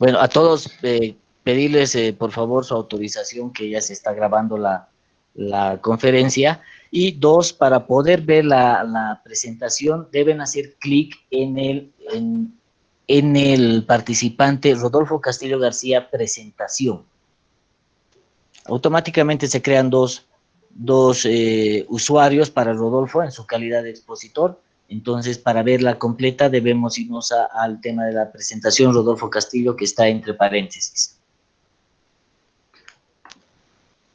Bueno, a todos pedirles por favor su autorización que ya se está grabando la conferencia. Y dos, para poder ver la presentación deben hacer clic en el participante Rodolfo Castillo García presentación. Automáticamente se crean dos usuarios para Rodolfo en su calidad de expositor. Entonces, para verla completa debemos irnos al tema de la presentación Rodolfo Castillo, que está entre paréntesis.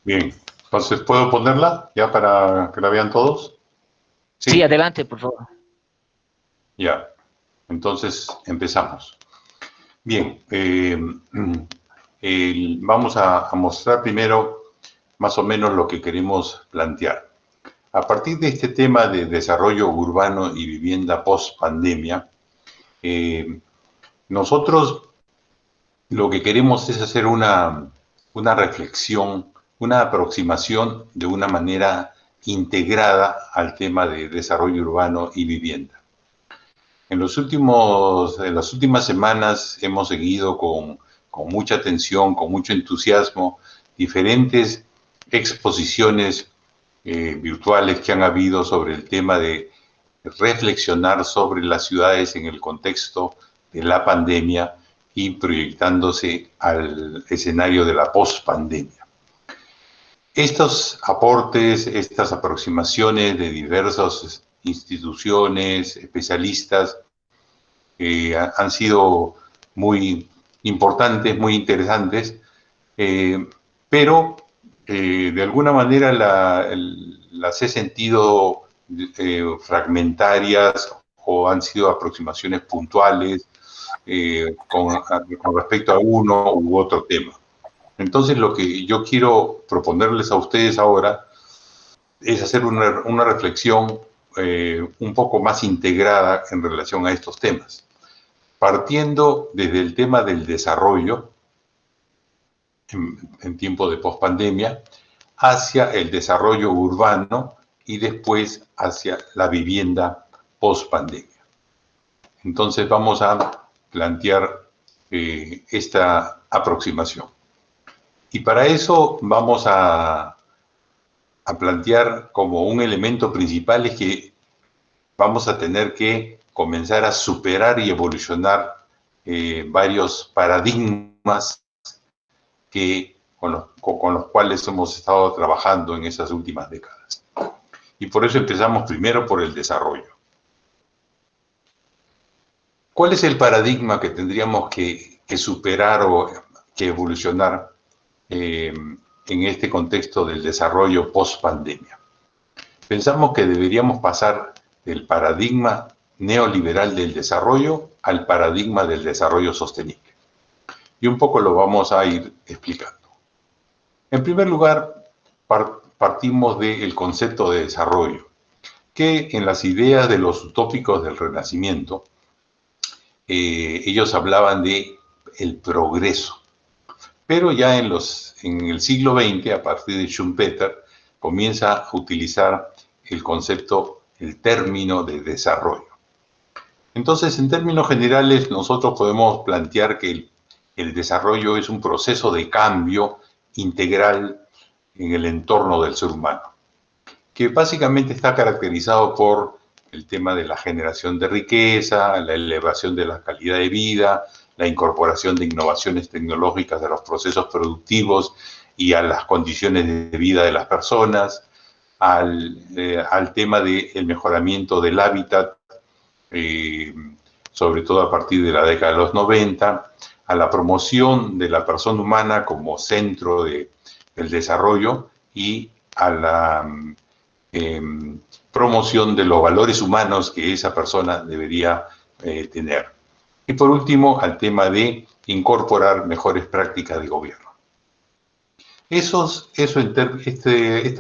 Bien, entonces, ¿puedo ponerla ya para que la vean todos? Sí, adelante, por favor. Ya, entonces empezamos. Bien, vamos a mostrar primero más o menos lo que queremos plantear. A partir de este tema de desarrollo urbano y vivienda post-pandemia, nosotros lo que queremos es hacer una reflexión, una aproximación de una manera integrada al tema de desarrollo urbano y vivienda. En las últimas semanas hemos seguido con mucha atención, con mucho entusiasmo, diferentes exposiciones virtuales que han habido sobre el tema de reflexionar sobre las ciudades en el contexto de la pandemia y proyectándose al escenario de la pospandemia. Estos aportes, estas aproximaciones de diversas instituciones, especialistas, han sido muy importantes, muy interesantes, pero de alguna manera las he sentido fragmentarias o han sido aproximaciones puntuales con respecto a uno u otro tema. Entonces, lo que yo quiero proponerles a ustedes ahora es hacer una reflexión un poco más integrada en relación a estos temas, partiendo desde el tema del desarrollo en tiempo de pospandemia, hacia el desarrollo urbano y después hacia la vivienda pospandemia. Entonces vamos a plantear esta aproximación. Y para eso vamos a plantear como un elemento principal es que vamos a tener que comenzar a superar y evolucionar varios paradigmas con los cuales hemos estado trabajando en esas últimas décadas. Y por eso empezamos primero por el desarrollo. ¿Cuál es el paradigma que tendríamos que superar o que evolucionar en este contexto del desarrollo post-pandemia? Pensamos que deberíamos pasar del paradigma neoliberal del desarrollo al paradigma del desarrollo sostenible. Y un poco lo vamos a ir explicando. En primer lugar, partimos del concepto de desarrollo, que en las ideas de los utópicos del Renacimiento, ellos hablaban de el progreso. Pero ya en el siglo XX, a partir de Schumpeter, comienza a utilizar el término de desarrollo. Entonces, en términos generales, nosotros podemos plantear que el desarrollo es un proceso de cambio integral en el entorno del ser humano, que básicamente está caracterizado por el tema de la generación de riqueza, la elevación de la calidad de vida, la incorporación de innovaciones tecnológicas a los procesos productivos y a las condiciones de vida de las personas, al tema del mejoramiento del hábitat, sobre todo a partir de la década de los 90, a la promoción de la persona humana como centro del desarrollo y a la promoción de los valores humanos que esa persona debería tener. Y por último, al tema de incorporar mejores prácticas de gobierno. Esta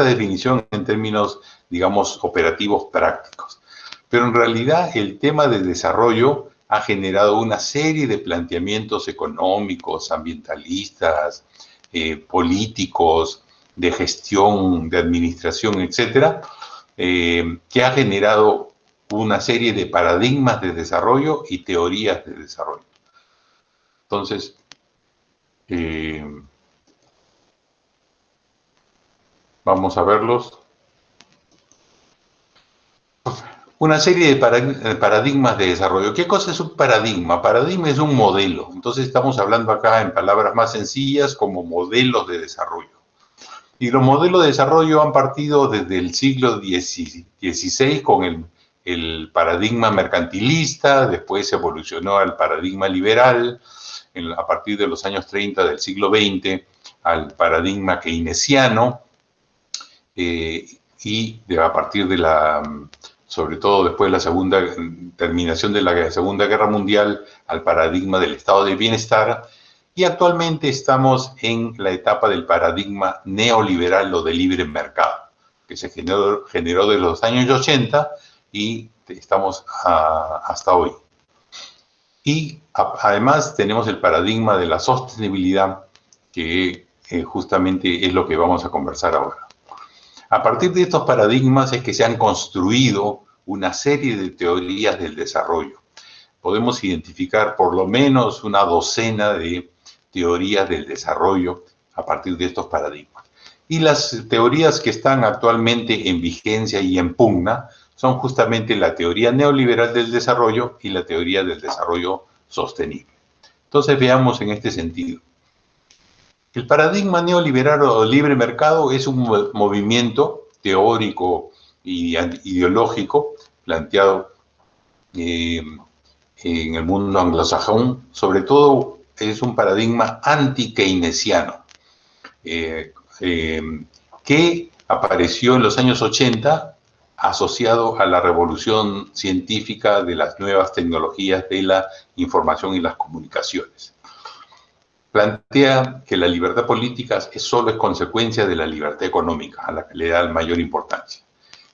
definición en términos, digamos, operativos prácticos. Pero en realidad el tema de desarrollo ha generado una serie de planteamientos económicos, ambientalistas, políticos, de gestión, de administración, etcétera, que ha generado una serie de paradigmas de desarrollo y teorías de desarrollo. Entonces, Vamos a verlos. Una serie de paradigmas de desarrollo. ¿Qué cosa es un paradigma? Paradigma es un modelo. Entonces estamos hablando acá en palabras más sencillas como modelos de desarrollo. Y los modelos de desarrollo han partido desde el siglo XVI con el paradigma mercantilista, después evolucionó al paradigma liberal, a partir de los años 30 del siglo XX, al paradigma keynesiano, y a partir de sobre todo después de la terminación de la Segunda Guerra Mundial, al paradigma del estado de bienestar, y actualmente estamos en la etapa del paradigma neoliberal o de libre mercado, que se generó desde los años 80 y estamos hasta hoy. Y además tenemos el paradigma de la sostenibilidad, que justamente es lo que vamos a conversar ahora. A partir de estos paradigmas es que se han construido una serie de teorías del desarrollo. Podemos identificar por lo menos una docena de teorías del desarrollo a partir de estos paradigmas. Y las teorías que están actualmente en vigencia y en pugna son justamente la teoría neoliberal del desarrollo y la teoría del desarrollo sostenible. Entonces veamos en este sentido. El paradigma neoliberal o libre mercado es un movimiento teórico y ideológico planteado en el mundo anglosajón. Sobre todo es un paradigma anti-keynesiano que apareció en los años 80 asociado a la revolución científica de las nuevas tecnologías de la información y las comunicaciones. Plantea que la libertad política solo es consecuencia de la libertad económica, a la que le da mayor importancia.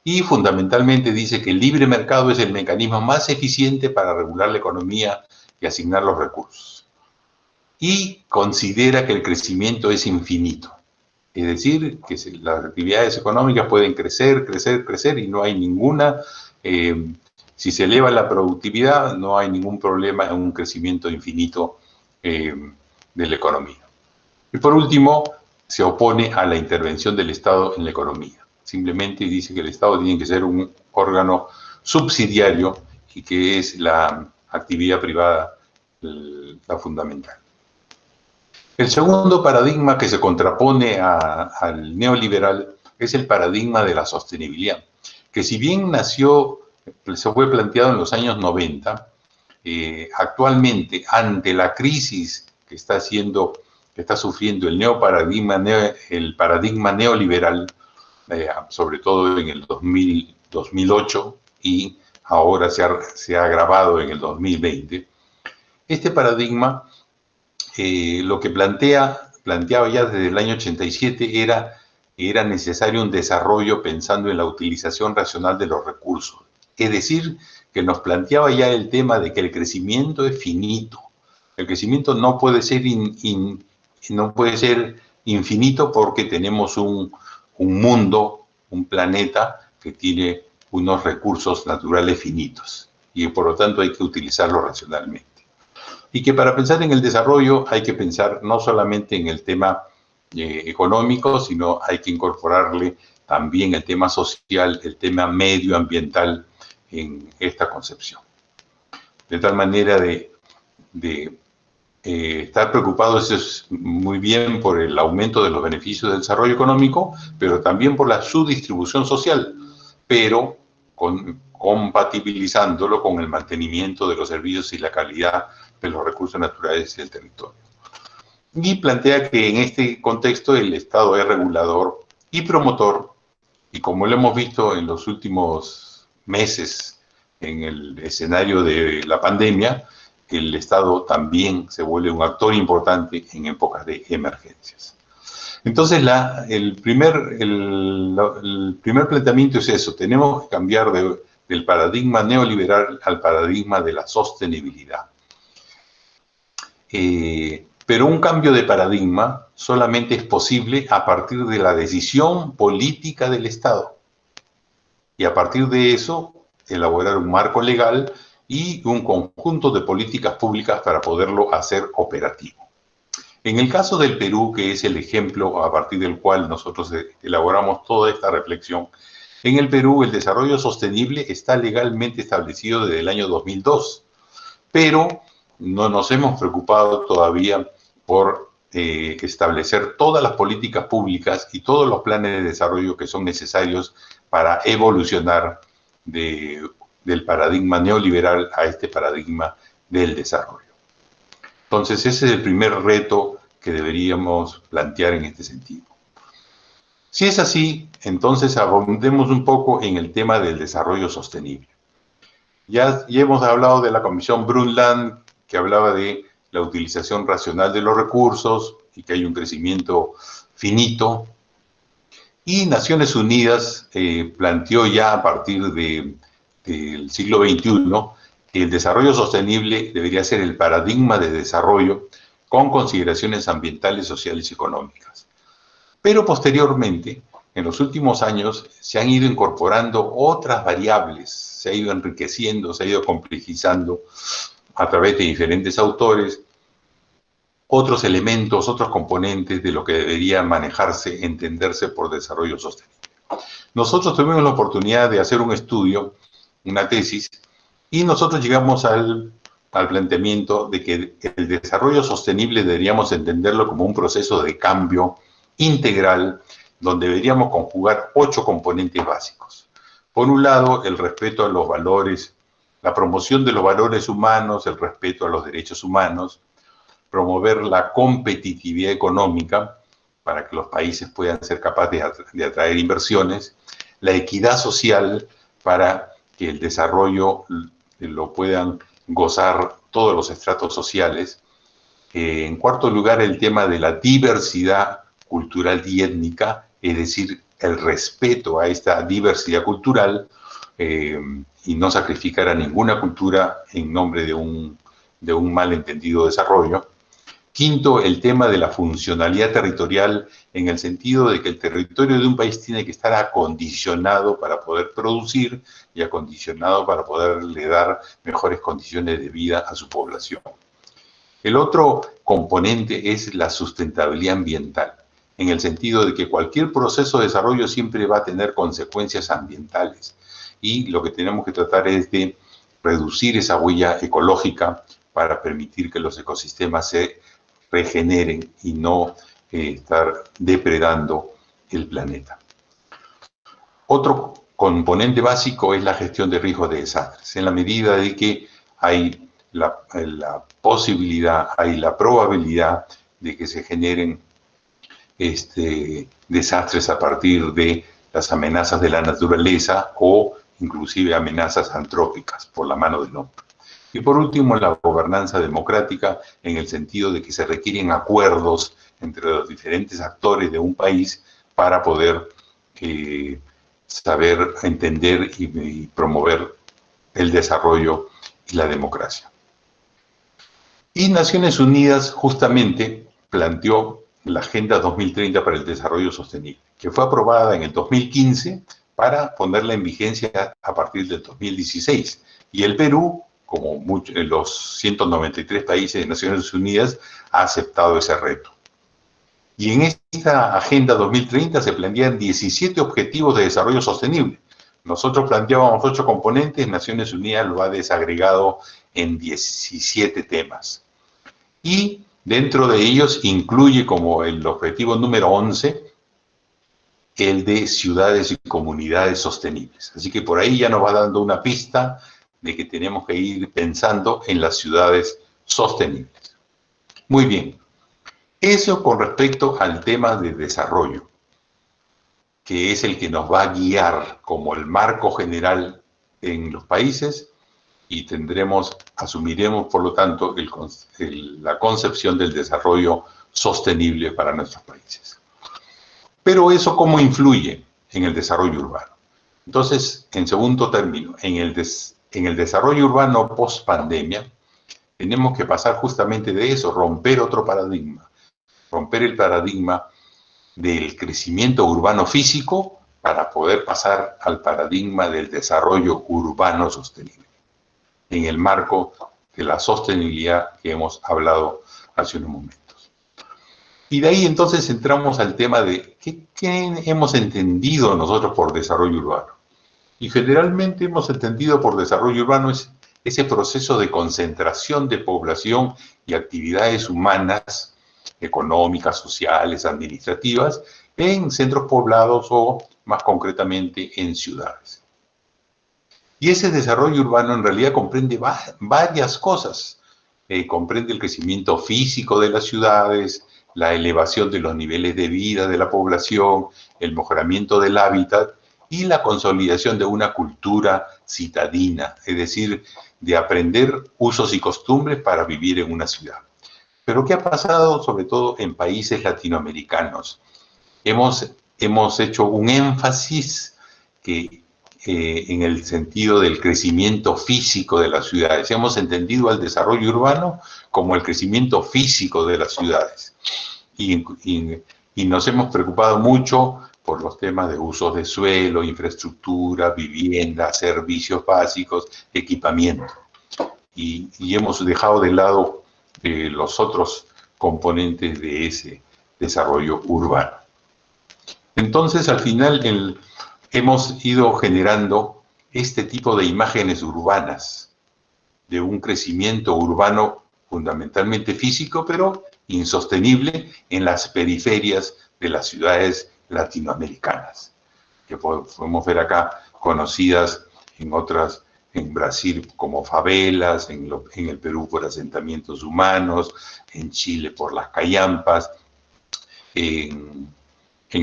Y fundamentalmente dice que el libre mercado es el mecanismo más eficiente para regular la economía y asignar los recursos. Y considera que el crecimiento es infinito. Es decir, que las actividades económicas pueden crecer, crecer, crecer y no hay ninguna... si se eleva la productividad, no hay ningún problema en un crecimiento infinito de la economía. Y por último, se opone a la intervención del Estado en la economía. Simplemente dice que el Estado tiene que ser un órgano subsidiario y que es la actividad privada la fundamental. El segundo paradigma que se contrapone al neoliberal es el paradigma de la sostenibilidad, que si bien se fue planteado en los años 90, actualmente ante la crisis que está sufriendo el paradigma neoliberal, sobre todo en el 2008 y ahora se ha agravado en el 2020, este paradigma lo que planteaba ya desde el año 87 era necesario un desarrollo pensando en la utilización racional de los recursos. Es decir, que nos planteaba ya el tema de que el crecimiento es finito. El crecimiento no puede ser infinito porque tenemos un mundo, un planeta que tiene unos recursos naturales finitos y por lo tanto hay que utilizarlos racionalmente. Y que para pensar en el desarrollo hay que pensar no solamente en el tema económico, sino hay que incorporarle también el tema social, el tema medioambiental en esta concepción. De tal manera de estar preocupados es muy bien por el aumento de los beneficios del desarrollo económico, pero también por la subdistribución social, pero compatibilizándolo con el mantenimiento de los servicios y la calidad de los recursos naturales del territorio. Y plantea que en este contexto el Estado es regulador y promotor, y como lo hemos visto en los últimos meses en el escenario de la pandemia, el Estado también se vuelve un actor importante en épocas de emergencias. Entonces, el primer planteamiento es eso, tenemos que cambiar del paradigma neoliberal al paradigma de la sostenibilidad. Pero un cambio de paradigma solamente es posible a partir de la decisión política del Estado. Y a partir de eso, elaborar un marco legal y un conjunto de políticas públicas para poderlo hacer operativo. En el caso del Perú, que es el ejemplo a partir del cual nosotros elaboramos toda esta reflexión, en el Perú el desarrollo sostenible está legalmente establecido desde el año 2002, pero no nos hemos preocupado todavía por establecer todas las políticas públicas y todos los planes de desarrollo que son necesarios para evolucionar del paradigma neoliberal a este paradigma del desarrollo. Entonces, ese es el primer reto que deberíamos plantear en este sentido. Si es así, entonces abundemos un poco en el tema del desarrollo sostenible. Ya hemos hablado de la Comisión Brundtland, que hablaba de la utilización racional de los recursos y que hay un crecimiento finito. Y Naciones Unidas planteó ya a partir del siglo XXI que el desarrollo sostenible debería ser el paradigma de desarrollo con consideraciones ambientales, sociales y económicas. Pero posteriormente, en los últimos años, se han ido incorporando otras variables, se ha ido enriqueciendo, se ha ido complejizando a través de diferentes autores, otros elementos, otros componentes de lo que debería manejarse, entenderse por desarrollo sostenible. Nosotros tuvimos la oportunidad de hacer un estudio, una tesis, y nosotros llegamos al planteamiento de que el desarrollo sostenible deberíamos entenderlo como un proceso de cambio integral, donde deberíamos conjugar 8 componentes básicos. Por un lado, el respeto a los valores, la promoción de los valores humanos, el respeto a los derechos humanos, promover la competitividad económica para que los países puedan ser capaces de atraer inversiones, la equidad social para que el desarrollo lo puedan gozar todos los estratos sociales. En cuarto lugar, el tema de la diversidad cultural y étnica, es decir, el respeto a esta diversidad cultural y no sacrificar a ninguna cultura en nombre de un malentendido desarrollo. Quinto, el tema de la funcionalidad territorial en el sentido de que el territorio de un país tiene que estar acondicionado para poder producir y acondicionado para poderle dar mejores condiciones de vida a su población. El otro componente es la sustentabilidad ambiental, en el sentido de que cualquier proceso de desarrollo siempre va a tener consecuencias ambientales y lo que tenemos que tratar es de reducir esa huella ecológica para permitir que los ecosistemas se regeneren y no estar depredando el planeta. Otro componente básico es la gestión de riesgos de desastres, en la medida de que hay la posibilidad, hay la probabilidad de que se generen desastres a partir de las amenazas de la naturaleza o inclusive amenazas antrópicas por la mano del hombre. Y por último, la gobernanza democrática en el sentido de que se requieren acuerdos entre los diferentes actores de un país para poder saber entender y promover el desarrollo y la democracia. Y Naciones Unidas justamente planteó la Agenda 2030 para el Desarrollo Sostenible, que fue aprobada en el 2015 para ponerla en vigencia a partir del 2016. Y el Perú, como los 193 países de Naciones Unidas, ha aceptado ese reto. Y en esta Agenda 2030 se plantean 17 objetivos de desarrollo sostenible. Nosotros planteábamos 8 componentes, Naciones Unidas lo ha desagregado en 17 temas. Y dentro de ellos incluye como el objetivo número 11 el de ciudades y comunidades sostenibles. Así que por ahí ya nos va dando una pista de que tenemos que ir pensando en las ciudades sostenibles. Muy bien. Eso con respecto al tema de desarrollo, que es el que nos va a guiar como el marco general en los países y asumiremos por lo tanto la concepción del desarrollo sostenible para nuestros países. Pero eso ¿cómo influye en el desarrollo urbano? Entonces, en segundo término, en el desarrollo urbano post-pandemia, tenemos que pasar justamente de eso, romper otro paradigma, romper el paradigma del crecimiento urbano físico para poder pasar al paradigma del desarrollo urbano sostenible, en el marco de la sostenibilidad que hemos hablado hace unos momentos. Y de ahí entonces entramos al tema de qué hemos entendido nosotros por desarrollo urbano. Y generalmente hemos entendido por desarrollo urbano ese proceso de concentración de población y actividades humanas, económicas, sociales, administrativas, en centros poblados o, más concretamente, en ciudades. Y ese desarrollo urbano en realidad comprende varias cosas. Comprende el crecimiento físico de las ciudades, la elevación de los niveles de vida de la población, el mejoramiento del hábitat y la consolidación de una cultura citadina, es decir, de aprender usos y costumbres para vivir en una ciudad. Pero ¿qué ha pasado sobre todo en países latinoamericanos? Hemos hecho un énfasis en el sentido del crecimiento físico de las ciudades. Hemos entendido al desarrollo urbano como el crecimiento físico de las ciudades. Y nos hemos preocupado mucho por los temas de usos de suelo, infraestructura, vivienda, servicios básicos, equipamiento. Y hemos dejado de lado los otros componentes de ese desarrollo urbano. Entonces, al final, hemos ido generando este tipo de imágenes urbanas, de un crecimiento urbano fundamentalmente físico, pero insostenible en las periferias de las ciudades latinoamericanas, que podemos ver acá, conocidas en Brasil como favelas, en el Perú por asentamientos humanos, en Chile por las callampas, en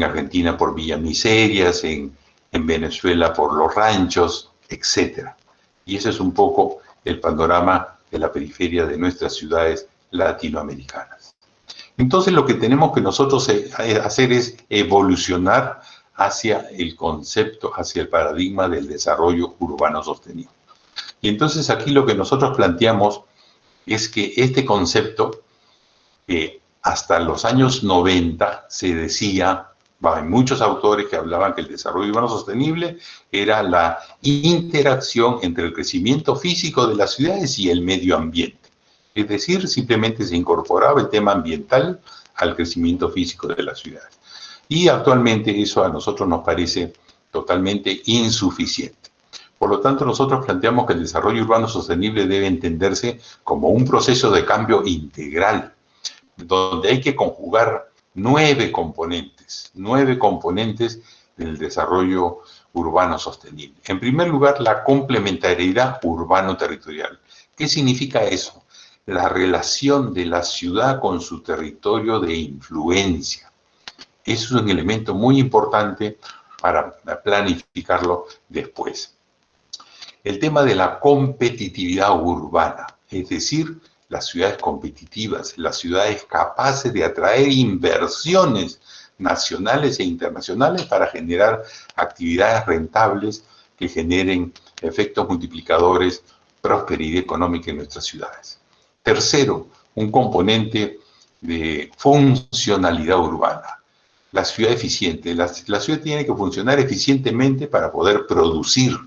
Argentina por villamiserias, en Venezuela por los ranchos, etc. Y ese es un poco el panorama de la periferia de nuestras ciudades latinoamericanas. Entonces lo que tenemos que nosotros hacer es evolucionar hacia el concepto, hacia el paradigma del desarrollo urbano sostenible. Y entonces aquí lo que nosotros planteamos es que este concepto, hasta los años 90 se decía, hay muchos autores que hablaban que el desarrollo urbano sostenible era la interacción entre el crecimiento físico de las ciudades y el medio ambiente. Es decir, simplemente se incorporaba el tema ambiental al crecimiento físico de las ciudades. Y actualmente eso a nosotros nos parece totalmente insuficiente. Por lo tanto, nosotros planteamos que el desarrollo urbano sostenible debe entenderse como un proceso de cambio integral, donde hay que conjugar 9 componentes del desarrollo urbano sostenible. En primer lugar, la complementariedad urbano-territorial. ¿Qué significa eso? La relación de la ciudad con su territorio de influencia. Eso es un elemento muy importante para planificarlo después. El tema de la competitividad urbana, es decir, las ciudades competitivas, las ciudades capaces de atraer inversiones nacionales e internacionales para generar actividades rentables que generen efectos multiplicadores, prosperidad económica en nuestras ciudades. Tercero, un componente de funcionalidad urbana. La ciudad eficiente. La ciudad tiene que funcionar eficientemente para poder producir.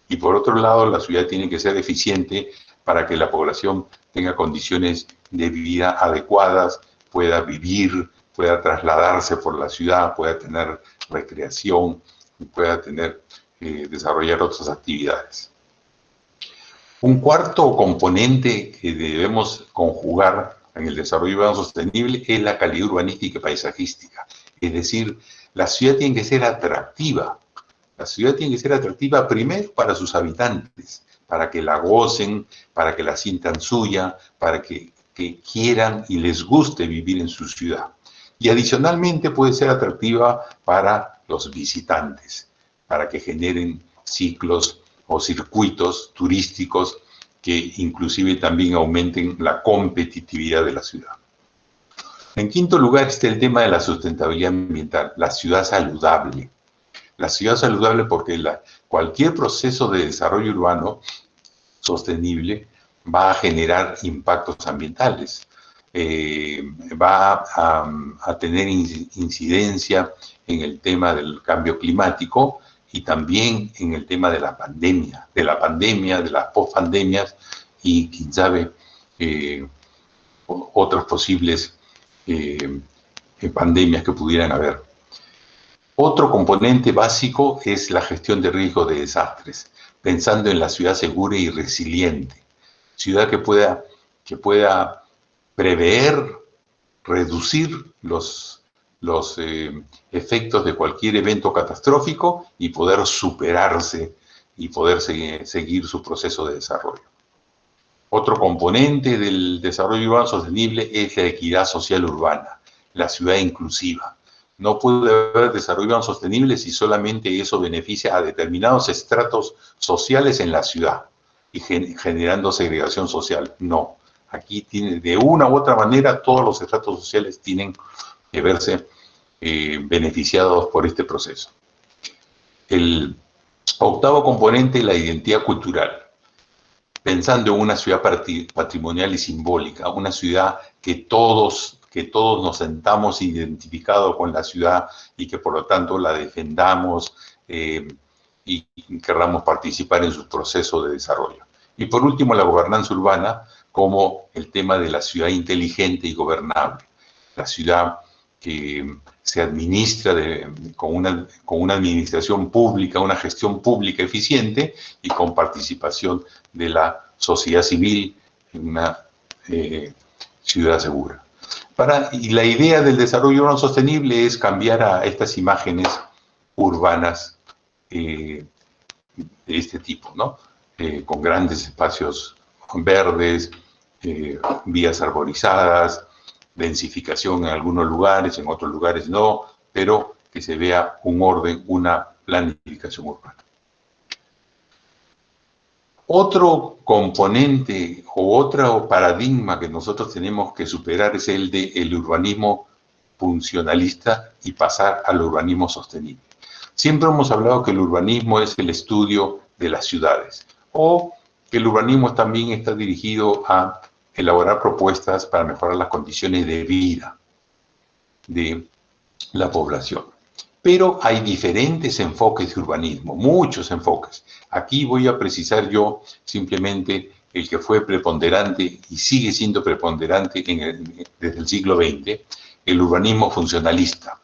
Y por otro lado, la ciudad tiene que ser eficiente para que la población tenga condiciones de vida adecuadas, pueda vivir, pueda trasladarse por la ciudad, pueda tener recreación, pueda desarrollar otras actividades. Un cuarto componente que debemos conjugar en el desarrollo urbano sostenible es la calidad urbanística y paisajística. Es decir, la ciudad tiene que ser atractiva. La ciudad tiene que ser atractiva primero para sus habitantes, para que la gocen, para que la sientan suya, para que quieran y les guste vivir en su ciudad. Y adicionalmente puede ser atractiva para los visitantes, para que generen ciclos o circuitos turísticos que inclusive también aumenten la competitividad de la ciudad. En quinto lugar está el tema de la sustentabilidad ambiental, la ciudad saludable. La ciudad saludable porque cualquier proceso de desarrollo urbano sostenible va a generar impactos ambientales, va a tener incidencia en el tema del cambio climático y también en el tema de la pandemia, de las pospandemias y, quién sabe, otros posibles pandemias que pudieran haber. Otro componente básico es la gestión de riesgo de desastres, pensando en la ciudad segura y resiliente, ciudad que pueda prever, reducir los efectos de cualquier evento catastrófico y poder superarse y poder seguir su proceso de desarrollo. Otro componente del desarrollo urbano sostenible es la equidad social urbana, la ciudad inclusiva. No puede haber desarrollo urbano sostenible si solamente eso beneficia a determinados estratos sociales en la ciudad y generando segregación social. No. Aquí de una u otra manera todos los estratos sociales tienen que verse beneficiados por este proceso. El octavo componente es la identidad cultural. Pensando en una ciudad patrimonial y simbólica, una ciudad que todos nos sentamos identificados con la ciudad y que por lo tanto la defendamos y querramos participar en su proceso de desarrollo. Y por último, la gobernanza urbana como el tema de la ciudad inteligente y gobernable, la ciudad que se administra con una administración pública, una gestión pública eficiente y con participación de la sociedad civil en una ciudad segura. Y la idea del desarrollo urbano sostenible es cambiar a estas imágenes urbanas de este tipo, ¿no? Con grandes espacios verdes, vías arborizadas, densificación en algunos lugares, en otros lugares no, pero que se vea un orden, una planificación urbana. Otro componente o otro paradigma que nosotros tenemos que superar es el del urbanismo funcionalista y pasar al urbanismo sostenible. Siempre hemos hablado que el urbanismo es el estudio de las ciudades, o que el urbanismo también está dirigido a elaborar propuestas para mejorar las condiciones de vida de la población. Pero hay diferentes enfoques de urbanismo, muchos enfoques. Aquí voy a precisar yo simplemente el que fue preponderante y sigue siendo preponderante desde el siglo XX, el urbanismo funcionalista,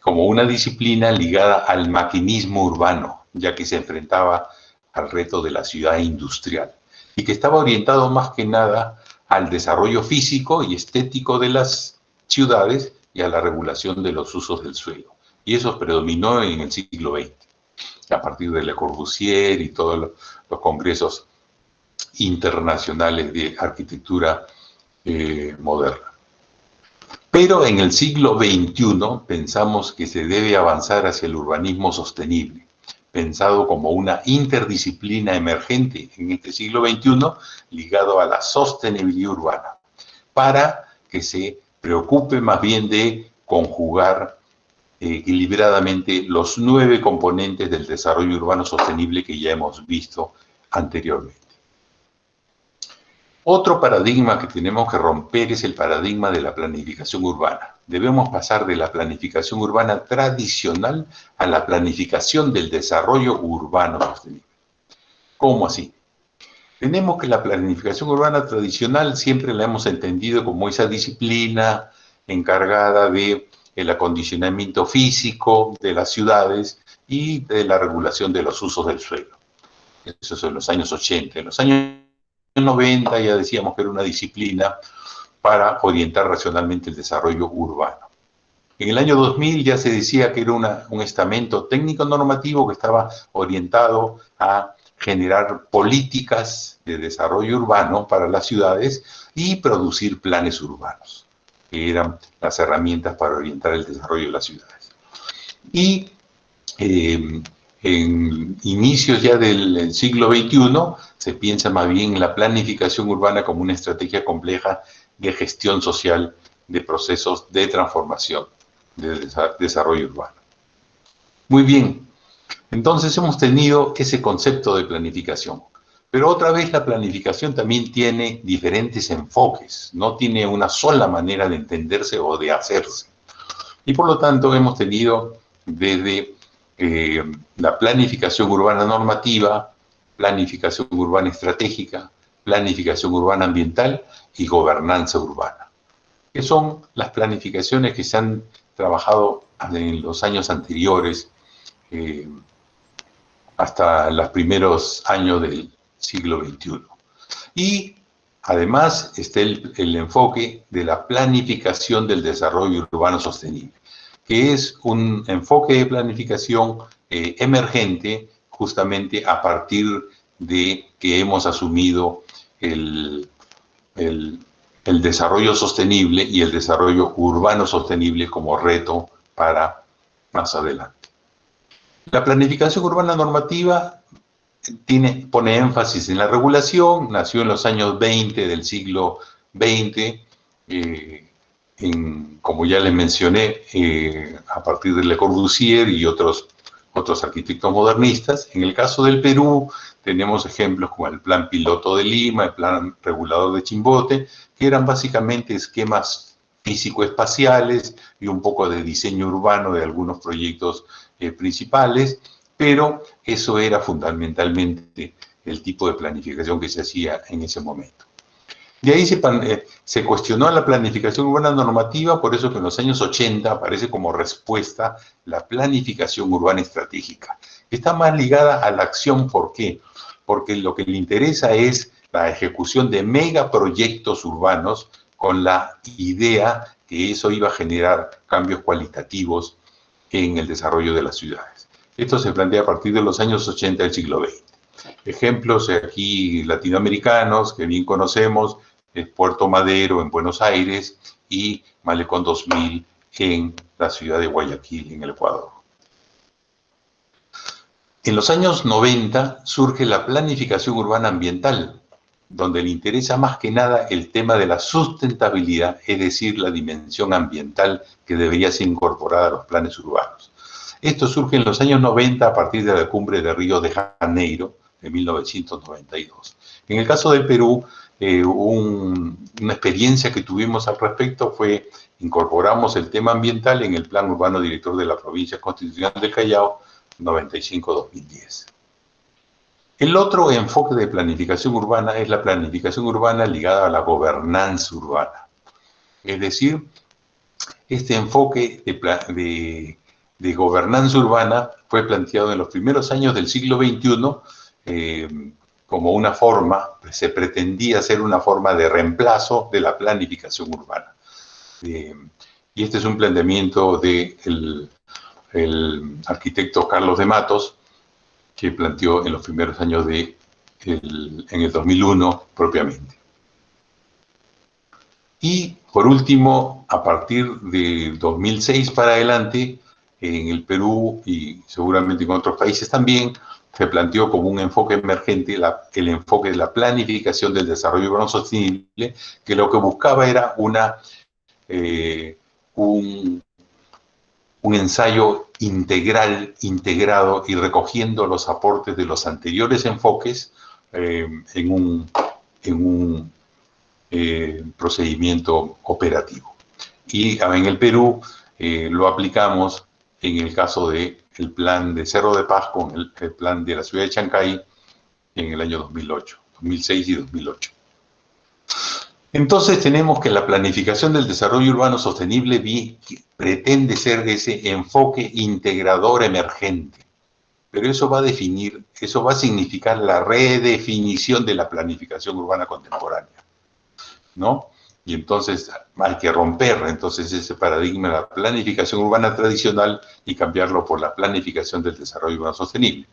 como una disciplina ligada al maquinismo urbano, ya que se enfrentaba al reto de la ciudad industrial y que estaba orientado más que nada al desarrollo físico y estético de las ciudades y a la regulación de los usos del suelo. Y eso predominó en el siglo XX, a partir de Le Corbusier y todos los congresos internacionales de arquitectura moderna. Pero en el siglo XXI pensamos que se debe avanzar hacia el urbanismo sostenible, pensado como una interdisciplina emergente en este siglo XXI ligado a la sostenibilidad urbana, para que se preocupe más bien de conjugar equilibradamente los 9 componentes del desarrollo urbano sostenible que ya hemos visto anteriormente. Otro paradigma que tenemos que romper es el paradigma de la planificación urbana. Debemos pasar de la planificación urbana tradicional a la planificación del desarrollo urbano sostenible. ¿Cómo así? Tenemos que la planificación urbana tradicional siempre la hemos entendido como esa disciplina encargada de el acondicionamiento físico de las ciudades y de la regulación de los usos del suelo. Eso es en los años 80. En los años 90 ya decíamos que era una disciplina para orientar racionalmente el desarrollo urbano. En el año 2000 ya se decía que era un estamento técnico-normativo que estaba orientado a generar políticas de desarrollo urbano para las ciudades y producir planes urbanos, que eran las herramientas para orientar el desarrollo de las ciudades. Y en inicios ya del siglo XXI se piensa más bien en la planificación urbana como una estrategia compleja de gestión social de procesos de transformación, de desarrollo urbano. Muy bien, entonces hemos tenido ese concepto de planificación, pero otra vez la planificación también tiene diferentes enfoques, no tiene una sola manera de entenderse o de hacerse. Y por lo tanto hemos tenido desde la planificación urbana normativa, planificación urbana estratégica, planificación urbana ambiental y gobernanza urbana. que son las planificaciones que se han trabajado en los años anteriores, hasta los primeros años del siglo XXI. Y además está el enfoque de la planificación del desarrollo urbano sostenible, que es un enfoque de planificación emergente justamente a partir de que hemos asumido el desarrollo sostenible y el desarrollo urbano sostenible como reto para más adelante. La planificación urbana normativa pone énfasis en la regulación, nació en los años 20 del siglo XX, como ya les mencioné, a partir de Le Corbusier y otros arquitectos modernistas. En el caso del Perú, tenemos ejemplos como el Plan Piloto de Lima, el Plan Regulador de Chimbote, que eran básicamente esquemas físico-espaciales y un poco de diseño urbano de algunos proyectos principales, pero eso era fundamentalmente el tipo de planificación que se hacía en ese momento. De ahí se cuestionó la planificación urbana normativa, por eso que en los años 80 aparece como respuesta la planificación urbana estratégica. Está más ligada a la acción, ¿por qué? Porque lo que le interesa es la ejecución de megaproyectos urbanos con la idea que eso iba a generar cambios cualitativos en el desarrollo de las ciudades. Esto se plantea a partir de los años 80 del siglo XX. Ejemplos aquí latinoamericanos que bien conocemos es Puerto Madero en Buenos Aires y Malecón 2000 en la ciudad de Guayaquil, en el Ecuador. En los años 90 surge la planificación urbana ambiental, donde le interesa más que nada el tema de la sustentabilidad, es decir, la dimensión ambiental que debería ser incorporada a los planes urbanos. Esto surge en los años 90 a partir de la cumbre de Río de Janeiro de 1992. En el caso del Perú, una experiencia que tuvimos al respecto fue incorporamos el tema ambiental en el Plan Urbano Director de la Provincia Constitucional del Callao 95-2010. El otro enfoque de planificación urbana es la planificación urbana ligada a la gobernanza urbana. Es decir, este enfoque de gobernanza urbana fue planteado en los primeros años del siglo XXI como una forma, se pretendía ser una forma de reemplazo de la planificación urbana. Y este es un planteamiento del arquitecto Carlos de Matos, que planteó en los primeros años en el 2001 propiamente. Y por último, a partir de 2006 para adelante, en el Perú y seguramente en otros países también, se planteó como un enfoque emergente el enfoque de la planificación del desarrollo urbano sostenible, que lo que buscaba era un ensayo integral, integrado y recogiendo los aportes de los anteriores enfoques en un procedimiento operativo. Y en el Perú lo aplicamos en el caso del plan de Cerro de Paz con el plan de la ciudad de Chancay en el año 2006 y 2008. Entonces tenemos que la planificación del desarrollo urbano sostenible pretende ser ese enfoque integrador emergente, pero eso va a significar la redefinición de la planificación urbana contemporánea, ¿no? Y entonces hay que romper ese paradigma de la planificación urbana tradicional y cambiarlo por la planificación del desarrollo urbano sostenible.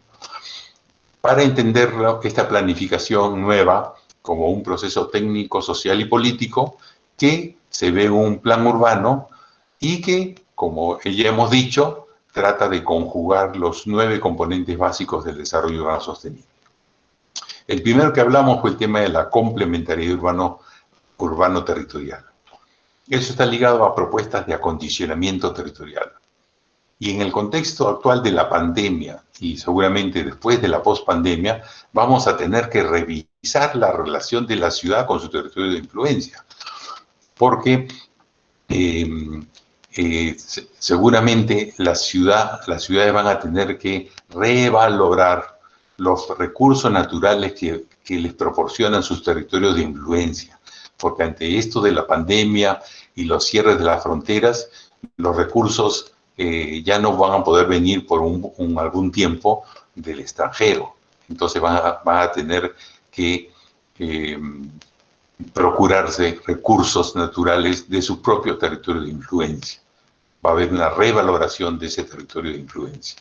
Para entenderlo, esta planificación nueva como un proceso técnico, social y político que se ve en un plan urbano y que, como ya hemos dicho, trata de conjugar los 9 componentes básicos del desarrollo urbano sostenible. El primero que hablamos fue el tema de la complementariedad urbano territorial. Eso está ligado a propuestas de acondicionamiento territorial. Y en el contexto actual de la pandemia, y seguramente después de la pospandemia, vamos a tener que revisar la relación de la ciudad con su territorio de influencia. Porque seguramente las ciudades van a tener que revalorar los recursos naturales que les proporcionan sus territorios de influencia. porque ante esto de la pandemia y los cierres de las fronteras, los recursos ya no van a poder venir por algún tiempo del extranjero. Entonces van a tener que procurarse recursos naturales de su propio territorio de influencia. Va a haber una revaloración de ese territorio de influencia.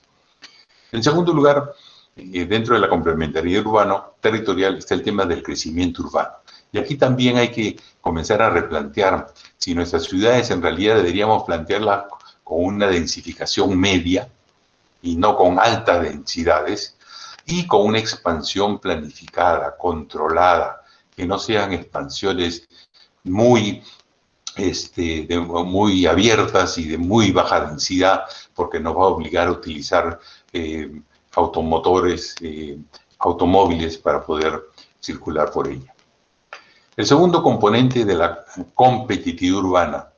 En segundo lugar, dentro de la complementariedad urbano-territorial está el tema del crecimiento urbano. Y aquí también hay que comenzar a replantear si nuestras ciudades en realidad deberíamos plantearlas con una densificación media y no con altas densidades, y con una expansión planificada, controlada, que no sean expansiones muy muy abiertas y de muy baja densidad, porque nos va a obligar a utilizar automóviles para poder circular por ella. El segundo componente de la competitividad urbana,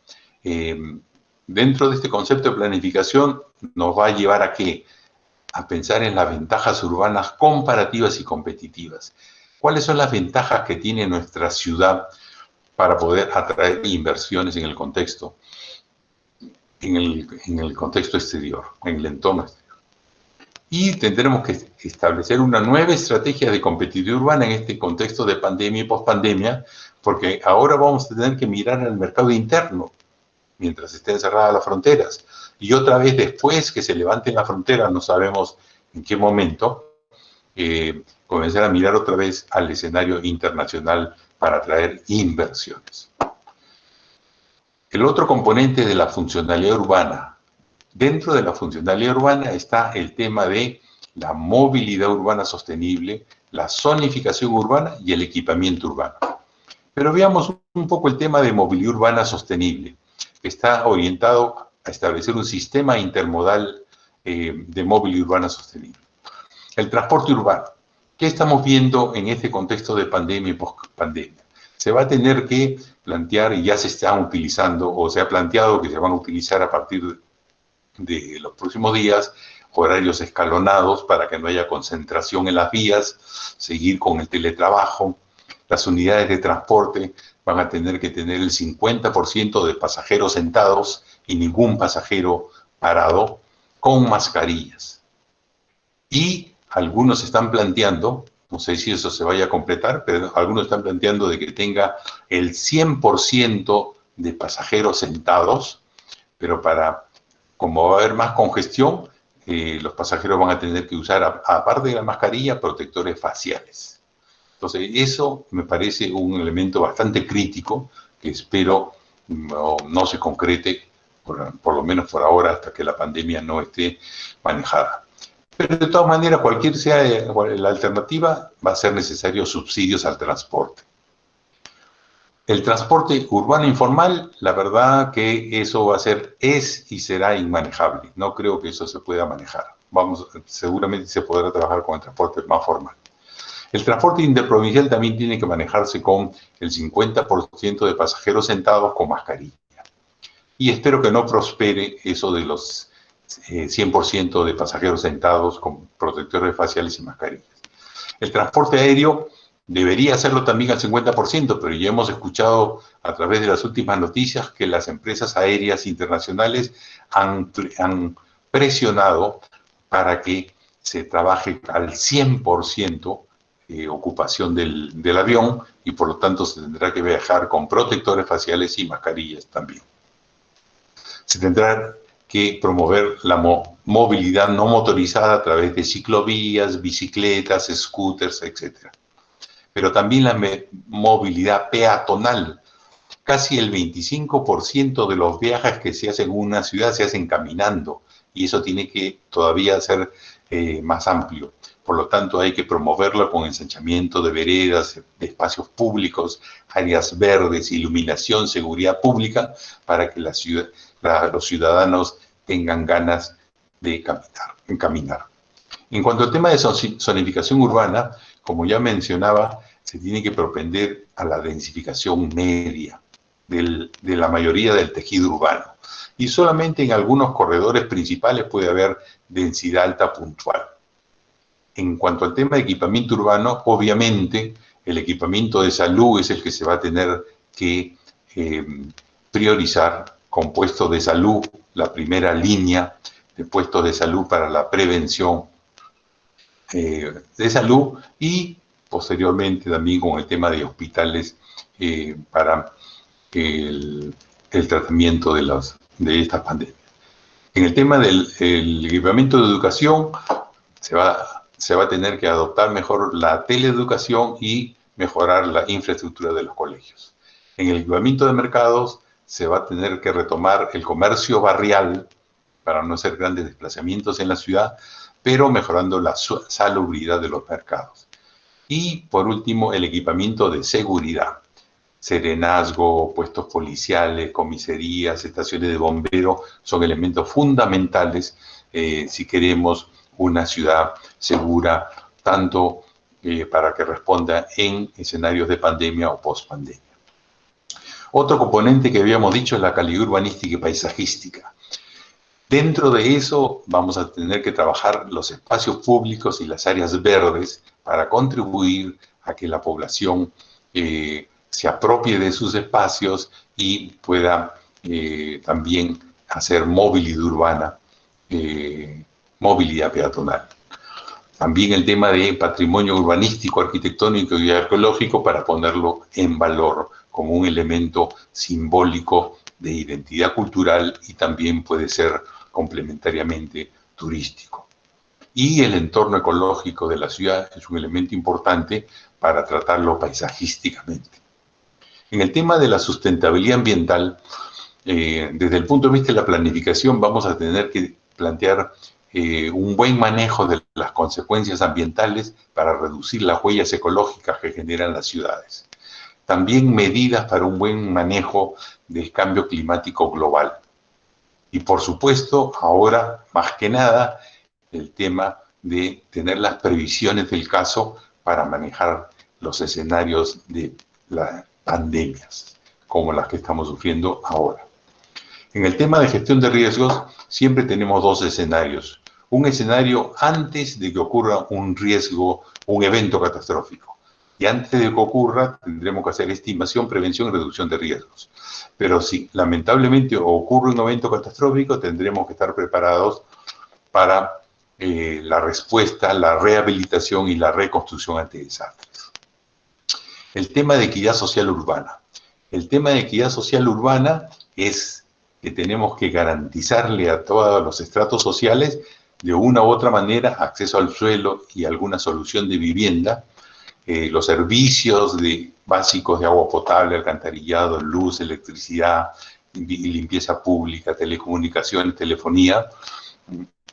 dentro de este concepto de planificación, nos va a llevar a ¿qué? A pensar en las ventajas urbanas comparativas y competitivas. ¿Cuáles son las ventajas que tiene nuestra ciudad para poder atraer inversiones en el contexto, en el contexto exterior, en el entorno exterior? Y tendremos que establecer una nueva estrategia de competitividad urbana en este contexto de pandemia y pospandemia, porque ahora vamos a tener que mirar al mercado interno mientras estén cerradas las fronteras. Y otra vez después que se levanten las fronteras, no sabemos en qué momento, comenzar a mirar otra vez al escenario internacional para atraer inversiones. El otro componente de la funcionalidad urbana. Dentro de la funcionalidad urbana está el tema de la movilidad urbana sostenible, la zonificación urbana y el equipamiento urbano. Pero veamos un poco el tema de movilidad urbana sostenible, que está orientado a establecer un sistema intermodal de movilidad urbana sostenible. El transporte urbano. ¿Qué estamos viendo en este contexto de pandemia y post-pandemia? Se va a tener que plantear, y ya se están utilizando, o se ha planteado que se van a utilizar a partir de los próximos días, horarios escalonados para que no haya concentración en las vías, seguir con el teletrabajo. Las unidades de transporte van a tener que tener el 50% de pasajeros sentados y ningún pasajero parado, con mascarillas. Y algunos están planteando, no sé si eso se vaya a completar, pero algunos están planteando de que tenga el 100% de pasajeros sentados, pero como va a haber más congestión, los pasajeros van a tener que usar, aparte de la mascarilla, protectores faciales. Entonces, eso me parece un elemento bastante crítico que espero no se concrete, por lo menos por ahora, hasta que la pandemia no esté manejada. Pero de todas maneras, cualquier sea la alternativa, va a ser necesario subsidios al transporte. El transporte urbano informal, la verdad que eso va a ser, es y será inmanejable. No creo que eso se pueda manejar. Seguramente se podrá trabajar con el transporte más formal. El transporte interprovincial también tiene que manejarse con el 50% de pasajeros sentados con mascarilla. Y espero que no prospere eso de los 100% de pasajeros sentados con protectores faciales y mascarillas. El transporte aéreo debería hacerlo también al 50%, pero ya hemos escuchado a través de las últimas noticias que las empresas aéreas internacionales han presionado para que se trabaje al 100% ocupación del avión, y por lo tanto se tendrá que viajar con protectores faciales y mascarillas también. Se tendrá que promover la movilidad no motorizada a través de ciclovías, bicicletas, scooters, etc. Pero también la movilidad peatonal. Casi el 25% de los viajes que se hacen en una ciudad se hacen caminando, y eso tiene que todavía ser más amplio. Por lo tanto, hay que promoverlo con ensanchamiento de veredas, de espacios públicos, áreas verdes, iluminación, seguridad pública, para que los ciudadanos tengan ganas de caminar. En cuanto al tema de zonificación urbana, como ya mencionaba, se tiene que propender a la densificación media de la mayoría del tejido urbano. Y solamente en algunos corredores principales puede haber densidad alta puntual. En cuanto al tema de equipamiento urbano, obviamente el equipamiento de salud es el que se va a tener que priorizar con puestos de salud, la primera línea de puestos de salud para la prevención de salud, y posteriormente también con el tema de hospitales para el tratamiento de estas pandemias. En el tema del equipamiento de educación, se va a tener que adoptar mejor la teleeducación y mejorar la infraestructura de los colegios. En el equipamiento de mercados, se va a tener que retomar el comercio barrial para no hacer grandes desplazamientos en la ciudad, pero mejorando la salubridad de los mercados. Y por último, el equipamiento de seguridad. Serenazgo, puestos policiales, comisarías, estaciones de bomberos son elementos fundamentales si queremos una ciudad segura, tanto para que responda en escenarios de pandemia o post-pandemia. Otro componente que habíamos dicho es la calidad urbanística y paisajística. Dentro de eso vamos a tener que trabajar los espacios públicos y las áreas verdes para contribuir a que la población se apropie de sus espacios y pueda también hacer movilidad urbana, movilidad peatonal. También el tema de patrimonio urbanístico, arquitectónico y arqueológico para ponerlo en valor como un elemento simbólico de identidad cultural y también puede ser complementariamente turístico. Y el entorno ecológico de la ciudad es un elemento importante para tratarlo paisajísticamente. En el tema de la sustentabilidad ambiental, desde el punto de vista de la planificación, vamos a tener que plantear un buen manejo de las consecuencias ambientales para reducir las huellas ecológicas que generan las ciudades. También medidas para un buen manejo del cambio climático global. Y por supuesto, ahora más que nada, el tema de tener las previsiones del caso para manejar los escenarios de las pandemias, como las que estamos sufriendo ahora. En el tema de gestión de riesgos, siempre tenemos dos escenarios. Un escenario antes de que ocurra un riesgo, un evento catastrófico. Y antes de que ocurra, tendremos que hacer estimación, prevención y reducción de riesgos. Pero si lamentablemente ocurre un evento catastrófico, tendremos que estar preparados para la respuesta, la rehabilitación y la reconstrucción ante desastres. El tema de equidad social urbana. El tema de equidad social urbana es que tenemos que garantizarle a todos los estratos sociales de una u otra manera acceso al suelo y alguna solución de vivienda, los servicios básicos de agua potable, alcantarillado, luz, electricidad, limpieza pública, telecomunicaciones, telefonía,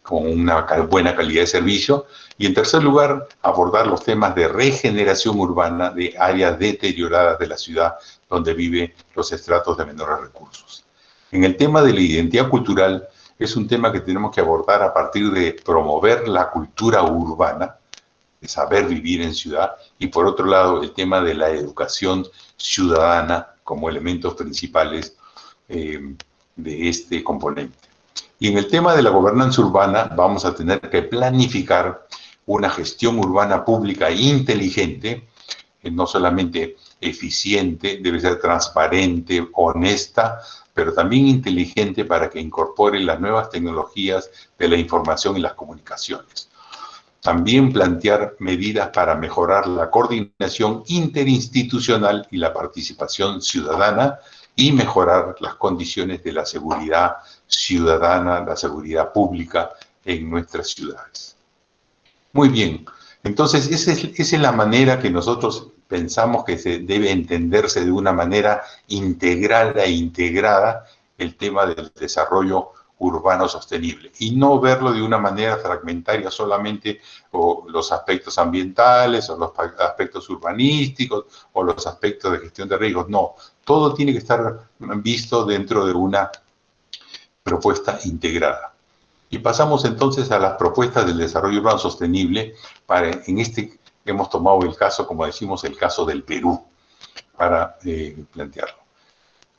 con una buena calidad de servicio. Y en tercer lugar, abordar los temas de regeneración urbana de áreas deterioradas de la ciudad donde viven los estratos de menores recursos. En el tema de la identidad cultural, es un tema que tenemos que abordar a partir de promover la cultura urbana, de saber vivir en ciudad, y por otro lado, el tema de la educación ciudadana como elementos principales de este componente. Y en el tema de la gobernanza urbana, vamos a tener que planificar una gestión urbana pública inteligente, no solamente eficiente, debe ser transparente, honesta, pero también inteligente para que incorpore las nuevas tecnologías de la información y las comunicaciones. También plantear medidas para mejorar la coordinación interinstitucional y la participación ciudadana y mejorar las condiciones de la seguridad ciudadana, la seguridad pública en nuestras ciudades. Muy bien, entonces esa es la manera que nosotros pensamos que se debe entenderse de una manera integral e integrada el tema del desarrollo urbano sostenible y no verlo de una manera fragmentaria solamente o los aspectos ambientales o los aspectos urbanísticos o los aspectos de gestión de riesgos. No, todo tiene que estar visto dentro de una propuesta integrada. Y pasamos entonces a las propuestas del desarrollo urbano sostenible. En este hemos tomado el caso, como decimos, el caso del Perú, para plantearlo.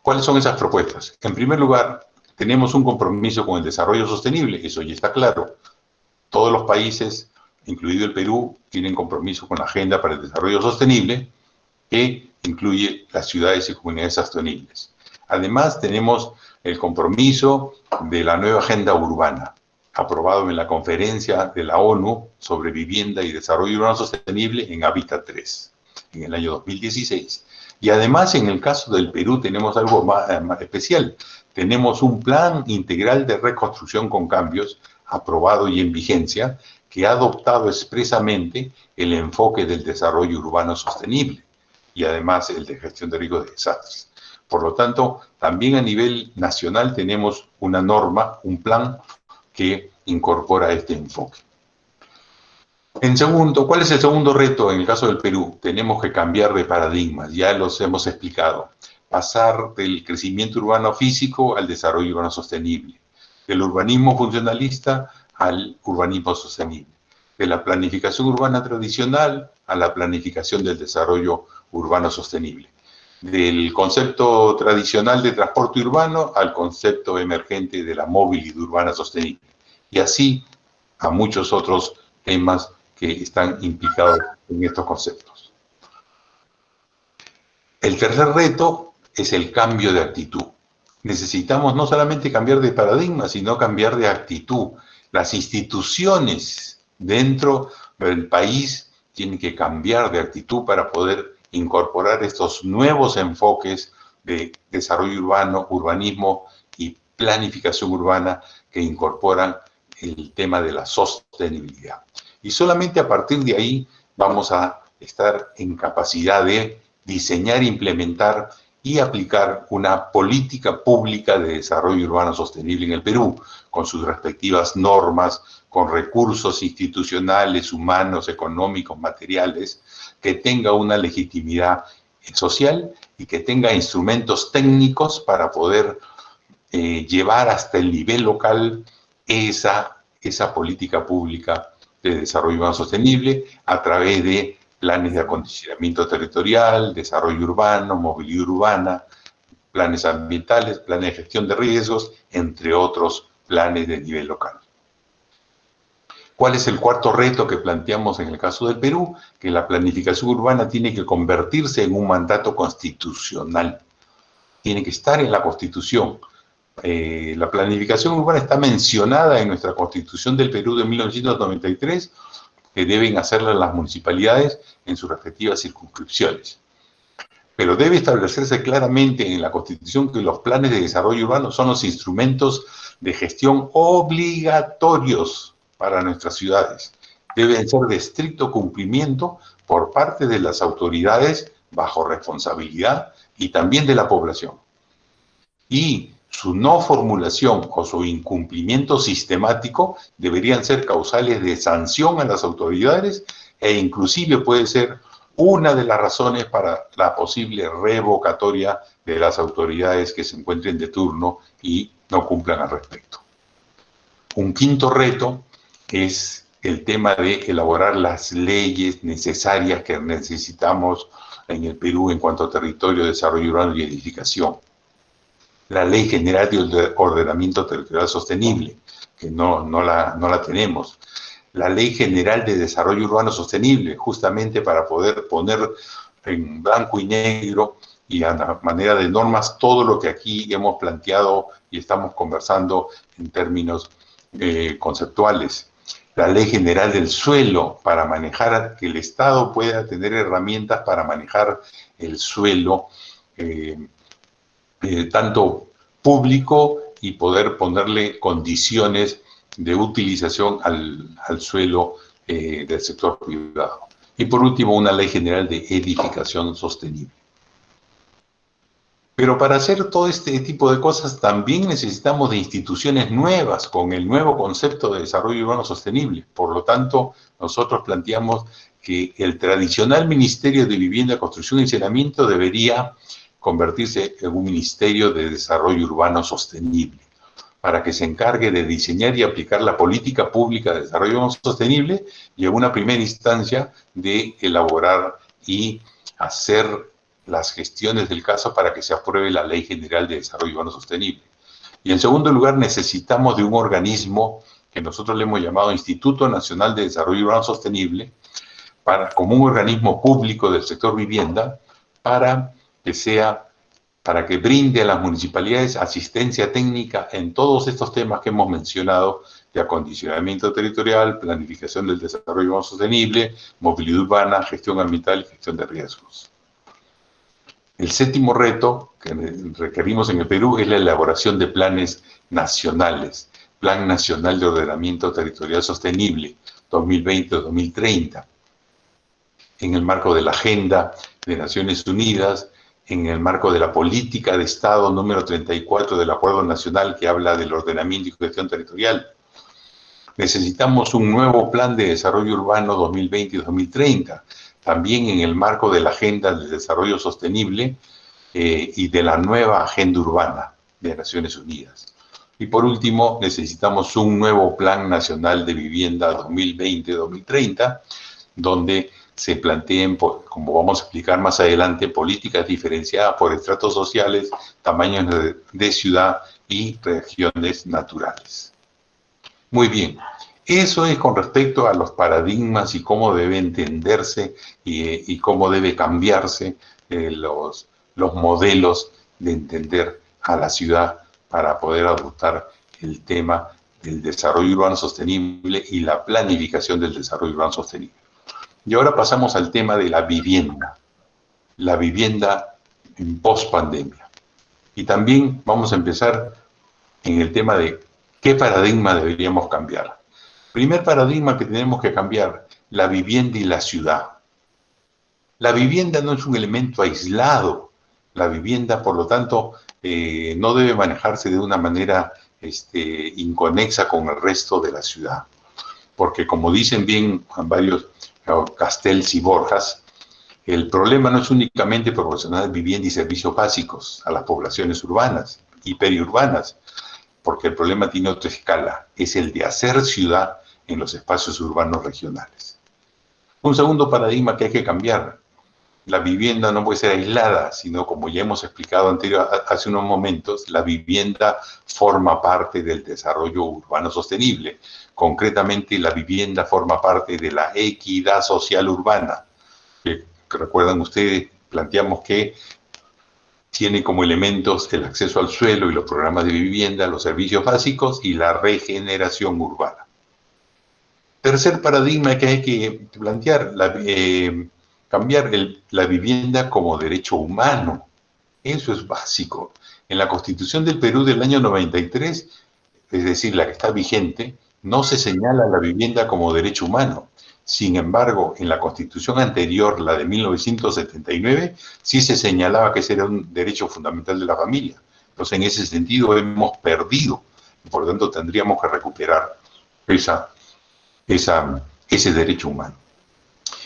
¿Cuáles son esas propuestas? En primer lugar, tenemos un compromiso con el desarrollo sostenible, eso ya está claro. Todos los países, incluido el Perú, tienen compromiso con la Agenda para el Desarrollo Sostenible, que incluye las ciudades y comunidades sostenibles. Además, tenemos el compromiso de la nueva agenda urbana, aprobado en la conferencia de la ONU sobre vivienda y desarrollo urbano sostenible en Hábitat 3, en el año 2016. Y además, en el caso del Perú, tenemos algo más especial. Tenemos un plan integral de reconstrucción con cambios, aprobado y en vigencia, que ha adoptado expresamente el enfoque del desarrollo urbano sostenible y además el de gestión de riesgos de desastres. Por lo tanto, también a nivel nacional tenemos una norma, un plan que incorpora este enfoque. En segundo, ¿cuál es el segundo reto en el caso del Perú? Tenemos que cambiar de paradigmas, ya los hemos explicado. Pasar del crecimiento urbano físico al desarrollo urbano sostenible, del urbanismo funcionalista al urbanismo sostenible, de la planificación urbana tradicional a la planificación del desarrollo urbano sostenible, del concepto tradicional de transporte urbano al concepto emergente de la movilidad urbana sostenible, y así a muchos otros temas que están implicados en estos conceptos. El tercer reto es el cambio de actitud. Necesitamos no solamente cambiar de paradigma, sino cambiar de actitud. Las instituciones dentro del país tienen que cambiar de actitud para poder incorporar estos nuevos enfoques de desarrollo urbano, urbanismo y planificación urbana que incorporan el tema de la sostenibilidad. Y solamente a partir de ahí vamos a estar en capacidad de diseñar, implementar y aplicar una política pública de desarrollo urbano sostenible en el Perú, con sus respectivas normas, con recursos institucionales, humanos, económicos, materiales, que tenga una legitimidad social y que tenga instrumentos técnicos para poder llevar hasta el nivel local esa política pública de desarrollo urbano sostenible a través de planes de acondicionamiento territorial, desarrollo urbano, movilidad urbana, planes ambientales, planes de gestión de riesgos, entre otros planes de nivel local. ¿Cuál es el cuarto reto que planteamos en el caso del Perú? Que la planificación urbana tiene que convertirse en un mandato constitucional. Tiene que estar en la Constitución. La planificación urbana está mencionada en nuestra Constitución del Perú de 1993, que deben hacerla las municipalidades en sus respectivas circunscripciones. Pero debe establecerse claramente en la Constitución que los planes de desarrollo urbano son los instrumentos de gestión obligatorios para nuestras ciudades. Deben ser de estricto cumplimiento por parte de las autoridades bajo responsabilidad y también de la población. Y su no formulación o su incumplimiento sistemático deberían ser causales de sanción a las autoridades e inclusive puede ser una de las razones para la posible revocatoria de las autoridades que se encuentren de turno y no cumplan al respecto. Un quinto reto es el tema de elaborar las leyes necesarias que necesitamos en el Perú en cuanto a territorio, desarrollo urbano y edificación. La Ley General de Ordenamiento Territorial Sostenible, que no la tenemos. La Ley General de Desarrollo Urbano Sostenible, justamente para poder poner en blanco y negro y a manera de normas todo lo que aquí hemos planteado y estamos conversando en términos conceptuales. La Ley General del Suelo, para manejar, que el Estado pueda tener herramientas para manejar el suelo, tanto público y poder ponerle condiciones de utilización al suelo del sector privado. Y por último, una ley general de edificación sostenible. Pero para hacer todo este tipo de cosas también necesitamos de instituciones nuevas con el nuevo concepto de desarrollo urbano sostenible. Por lo tanto, nosotros planteamos que el tradicional Ministerio de Vivienda, Construcción y Saneamiento debería convertirse en un Ministerio de Desarrollo Urbano Sostenible, para que se encargue de diseñar y aplicar la política pública de desarrollo urbano sostenible y en una primera instancia de elaborar y hacer las gestiones del caso para que se apruebe la Ley General de Desarrollo Urbano Sostenible. Y en segundo lugar, necesitamos de un organismo que nosotros le hemos llamado Instituto Nacional de Desarrollo Urbano Sostenible, como un organismo público del sector vivienda, para para que brinde a las municipalidades asistencia técnica en todos estos temas que hemos mencionado de acondicionamiento territorial, planificación del desarrollo sostenible, movilidad urbana, gestión ambiental y gestión de riesgos. El séptimo reto que requerimos en el Perú es la elaboración de planes nacionales, Plan Nacional de Ordenamiento Territorial Sostenible 2020-2030, en el marco de la Agenda de Naciones Unidas, en el marco de la Política de Estado número 34 del Acuerdo Nacional que habla del ordenamiento y gestión territorial. Necesitamos un nuevo Plan de Desarrollo Urbano 2020 y 2030, también en el marco de la Agenda de Desarrollo Sostenible y de la nueva Agenda Urbana de Naciones Unidas. Y por último, necesitamos un nuevo Plan Nacional de Vivienda 2020-2030, donde se planteen, como vamos a explicar más adelante, políticas diferenciadas por estratos sociales, tamaños de ciudad y regiones naturales. Muy bien, eso es con respecto a los paradigmas y cómo debe entenderse y cómo debe cambiarse los modelos de entender a la ciudad para poder adoptar el tema del desarrollo urbano sostenible y la planificación del desarrollo urbano sostenible. Y ahora pasamos al tema de la vivienda en post-pandemia. Y también vamos a empezar en el tema de qué paradigma deberíamos cambiar. Primer paradigma que tenemos que cambiar, la vivienda y la ciudad. La vivienda no es un elemento aislado. La vivienda, por lo tanto, no debe manejarse de una manera inconexa con el resto de la ciudad. Porque como dicen bien varios Castells y Borjas, el problema no es únicamente proporcionar vivienda y servicios básicos a las poblaciones urbanas y periurbanas, porque el problema tiene otra escala, es el de hacer ciudad en los espacios urbanos regionales. Un segundo paradigma que hay que cambiar. La vivienda no puede ser aislada, sino, como ya hemos explicado hace unos momentos, la vivienda forma parte del desarrollo urbano sostenible. Concretamente, la vivienda forma parte de la equidad social urbana, que recuerdan ustedes, planteamos que tiene como elementos el acceso al suelo y los programas de vivienda, los servicios básicos y la regeneración urbana. Tercer paradigma que hay que plantear, cambiar la vivienda como derecho humano. Eso es básico. En la Constitución del Perú del año 93, es decir, la que está vigente, no se señala la vivienda como derecho humano. Sin embargo, en la Constitución anterior, la de 1979, sí se señalaba que ese era un derecho fundamental de la familia. Entonces, en ese sentido, hemos perdido. Por lo tanto, tendríamos que recuperar ese derecho humano.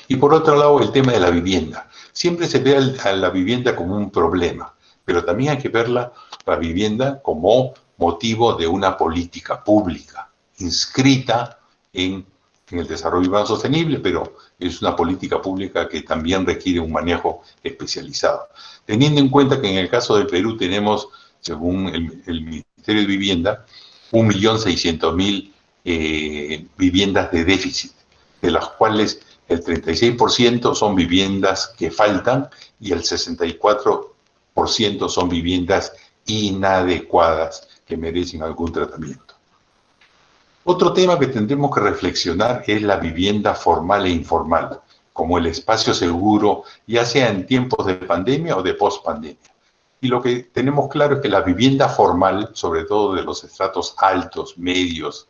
Y por otro lado, el tema de la vivienda. Siempre se ve a la vivienda como un problema, pero también hay que ver la vivienda como motivo de una política pública, inscrita en el desarrollo urbano sostenible, pero es una política pública que también requiere un manejo especializado. Teniendo en cuenta que en el caso del Perú tenemos, según el Ministerio de Vivienda, 1.600.000 viviendas de déficit, de las cuales el 36% son viviendas que faltan y el 64% son viviendas inadecuadas que merecen algún tratamiento. Otro tema que tendremos que reflexionar es la vivienda formal e informal, como el espacio seguro, ya sea en tiempos de pandemia o de post-pandemia. Y lo que tenemos claro es que la vivienda formal, sobre todo de los estratos altos, medios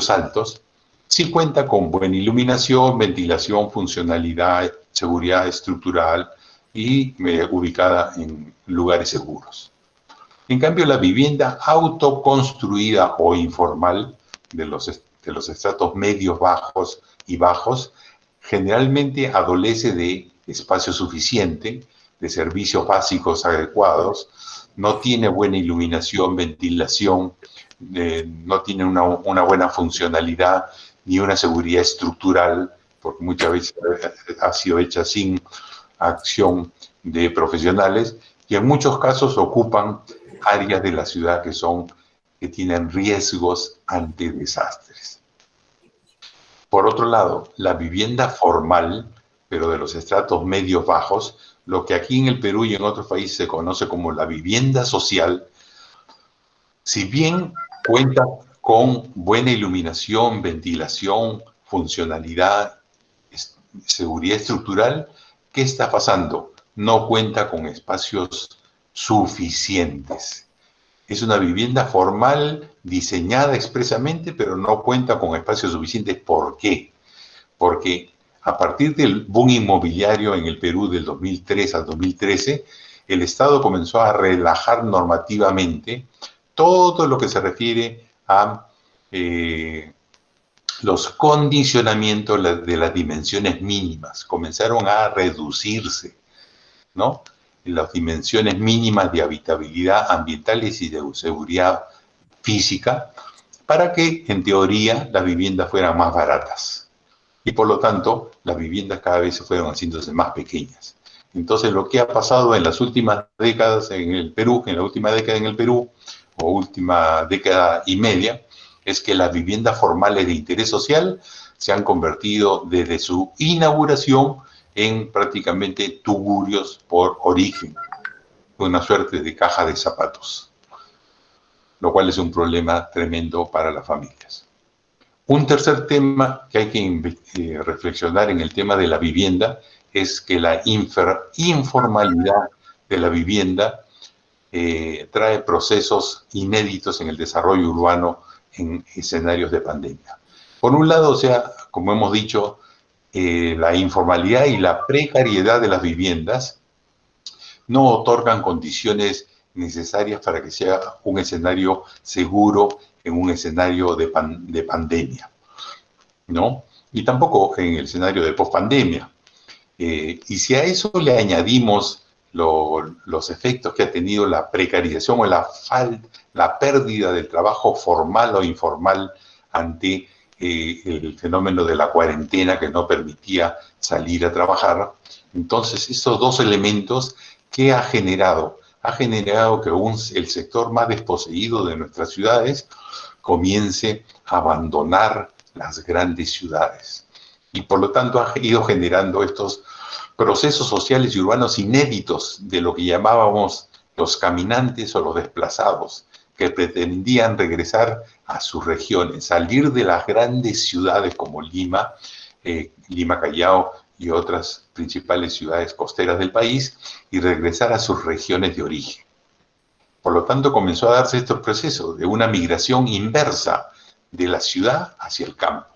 altos, sí cuenta con buena iluminación, ventilación, funcionalidad, seguridad estructural y ubicada en lugares seguros. En cambio, la vivienda autoconstruida o informal de los estratos medios, bajos y bajos generalmente adolece de espacio suficiente, de servicios básicos adecuados, no tiene buena iluminación, ventilación, no tiene una buena funcionalidad ni una seguridad estructural, porque muchas veces ha sido hecha sin acción de profesionales, y en muchos casos ocupan áreas de la ciudad que tienen riesgos ante desastres. Por otro lado, la vivienda formal pero de los estratos medios bajos, lo que aquí en el Perú y en otros países se conoce como la vivienda social, si bien cuenta con buena iluminación, ventilación, funcionalidad, seguridad estructural, ¿qué está pasando? No cuenta con espacios suficientes. Es una vivienda formal, diseñada expresamente, pero no cuenta con espacios suficientes. ¿Por qué? Porque a partir del boom inmobiliario en el Perú del 2003 al 2013, el Estado comenzó a relajar normativamente todo lo que se refiere a los condicionamientos de las dimensiones mínimas. Comenzaron a reducirse, ¿no? Las dimensiones mínimas de habitabilidad ambientales y de seguridad física, para que, en teoría, las viviendas fueran más baratas. Y por lo tanto, las viviendas cada vez se fueron haciéndose más pequeñas. Entonces, lo que ha pasado en las últimas décadas en el Perú, en la última década en el Perú, o última década y media, es que las viviendas formales de interés social se han convertido desde su inauguración en prácticamente tugurios por origen, una suerte de caja de zapatos, lo cual es un problema tremendo para las familias. Un tercer tema que hay que reflexionar en el tema de la vivienda es que la informalidad de la vivienda trae procesos inéditos en el desarrollo urbano en escenarios de pandemia. Por un lado, o sea, como hemos dicho, la informalidad y la precariedad de las viviendas no otorgan condiciones necesarias para que sea un escenario seguro en un escenario de pandemia, ¿no? Y tampoco en el escenario de pospandemia. Y si a eso le añadimos los efectos que ha tenido la precarización o la pérdida del trabajo formal o informal ante el fenómeno de la cuarentena que no permitía salir a trabajar, entonces esos dos elementos, ¿qué ha generado? Ha generado que el sector más desposeído de nuestras ciudades comience a abandonar las grandes ciudades. Y por lo tanto ha ido generando estos procesos sociales y urbanos inéditos de lo que llamábamos los caminantes o los desplazados, que pretendían regresar a sus regiones, salir de las grandes ciudades como Lima, Lima, Callao y otras principales ciudades costeras del país, y regresar a sus regiones de origen. Por lo tanto, comenzó a darse estos procesos de una migración inversa de la ciudad hacia el campo.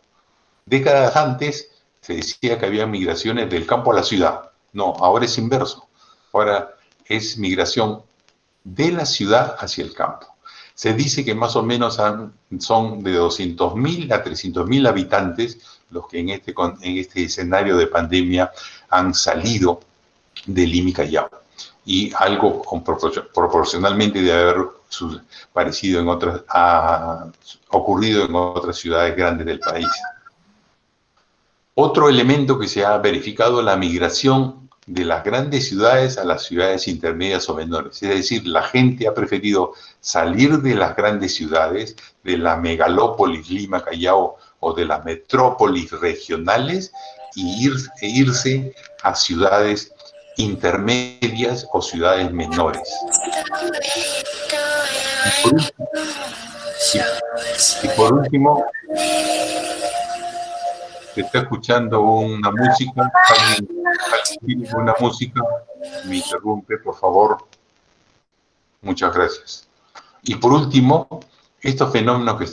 Décadas antes se decía que había migraciones del campo a la ciudad. No, ahora es inverso. Ahora es migración de la ciudad hacia el campo. Se dice que más o menos son de 200.000 a 300.000 habitantes los que en este escenario de pandemia han salido de Lima y Callao. Y algo proporcionalmente debe haber ocurrido en otras ciudades grandes del país. Otro elemento que se ha verificado es la migración de las grandes ciudades a las ciudades intermedias o menores. Es decir, la gente ha preferido salir de las grandes ciudades, de la megalópolis Lima, Callao o de las metrópolis regionales e irse a ciudades intermedias o ciudades menores. Y por último, se está escuchando una música, alguien tiene una música, me interrumpe, por favor. Muchas gracias. Y por último, estos fenómenos que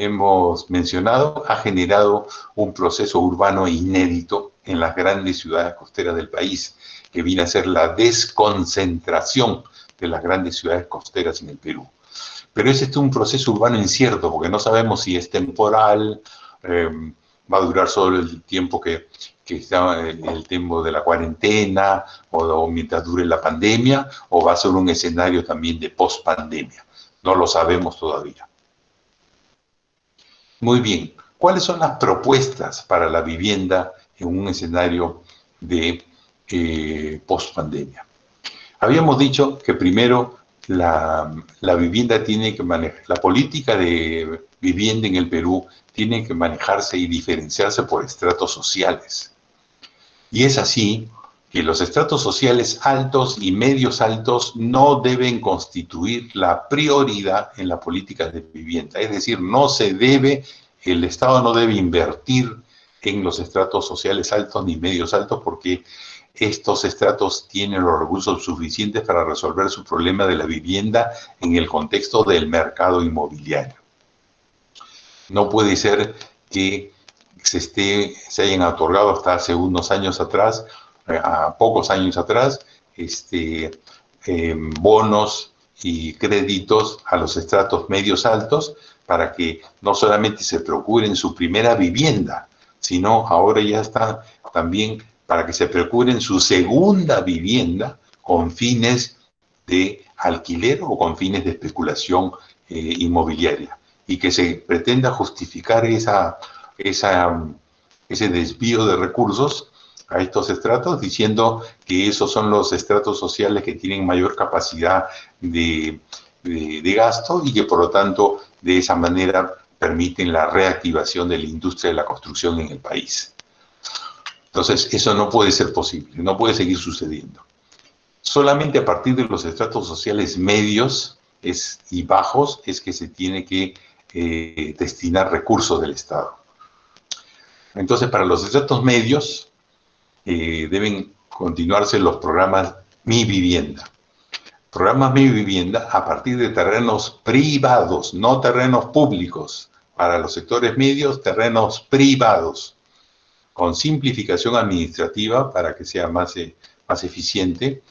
hemos mencionado ha generado un proceso urbano inédito en las grandes ciudades costeras del país, que viene a ser la desconcentración de las grandes ciudades costeras en el Perú. Pero es un proceso urbano incierto, porque no sabemos si es temporal, va a durar solo el tiempo que está el tiempo de la cuarentena o mientras dure la pandemia, o va a ser un escenario también de post-pandemia. No lo sabemos todavía. Muy bien, ¿cuáles son las propuestas para la vivienda en un escenario de post-pandemia? Habíamos dicho que primero la vivienda tiene que manejar, la política de vivienda en el Perú tiene que manejarse y diferenciarse por estratos sociales. Y es así que los estratos sociales altos y medios altos no deben constituir la prioridad en la política de vivienda. Es decir, el Estado no debe invertir en los estratos sociales altos ni medios altos porque estos estratos tienen los recursos suficientes para resolver su problema de la vivienda en el contexto del mercado inmobiliario. No puede ser que se hayan otorgado hasta hace unos años atrás, a pocos años atrás, bonos y créditos a los estratos medios altos para que no solamente se procuren su primera vivienda, sino ahora ya está también para que se procuren su segunda vivienda con fines de alquiler o con fines de especulación inmobiliaria, y que se pretenda justificar ese desvío de recursos a estos estratos diciendo que esos son los estratos sociales que tienen mayor capacidad de gasto y que por lo tanto de esa manera permiten la reactivación de la industria de la construcción en el país. Entonces eso no puede ser posible, no puede seguir sucediendo. Solamente a partir de los estratos sociales medios y bajos es que se tiene que destinar recursos del Estado. Entonces, para los estratos medios deben continuarse los programas Mi Vivienda. Programas Mi Vivienda a partir de terrenos privados, no terrenos públicos. Para los sectores medios, terrenos privados, con simplificación administrativa para que sea más eficiente,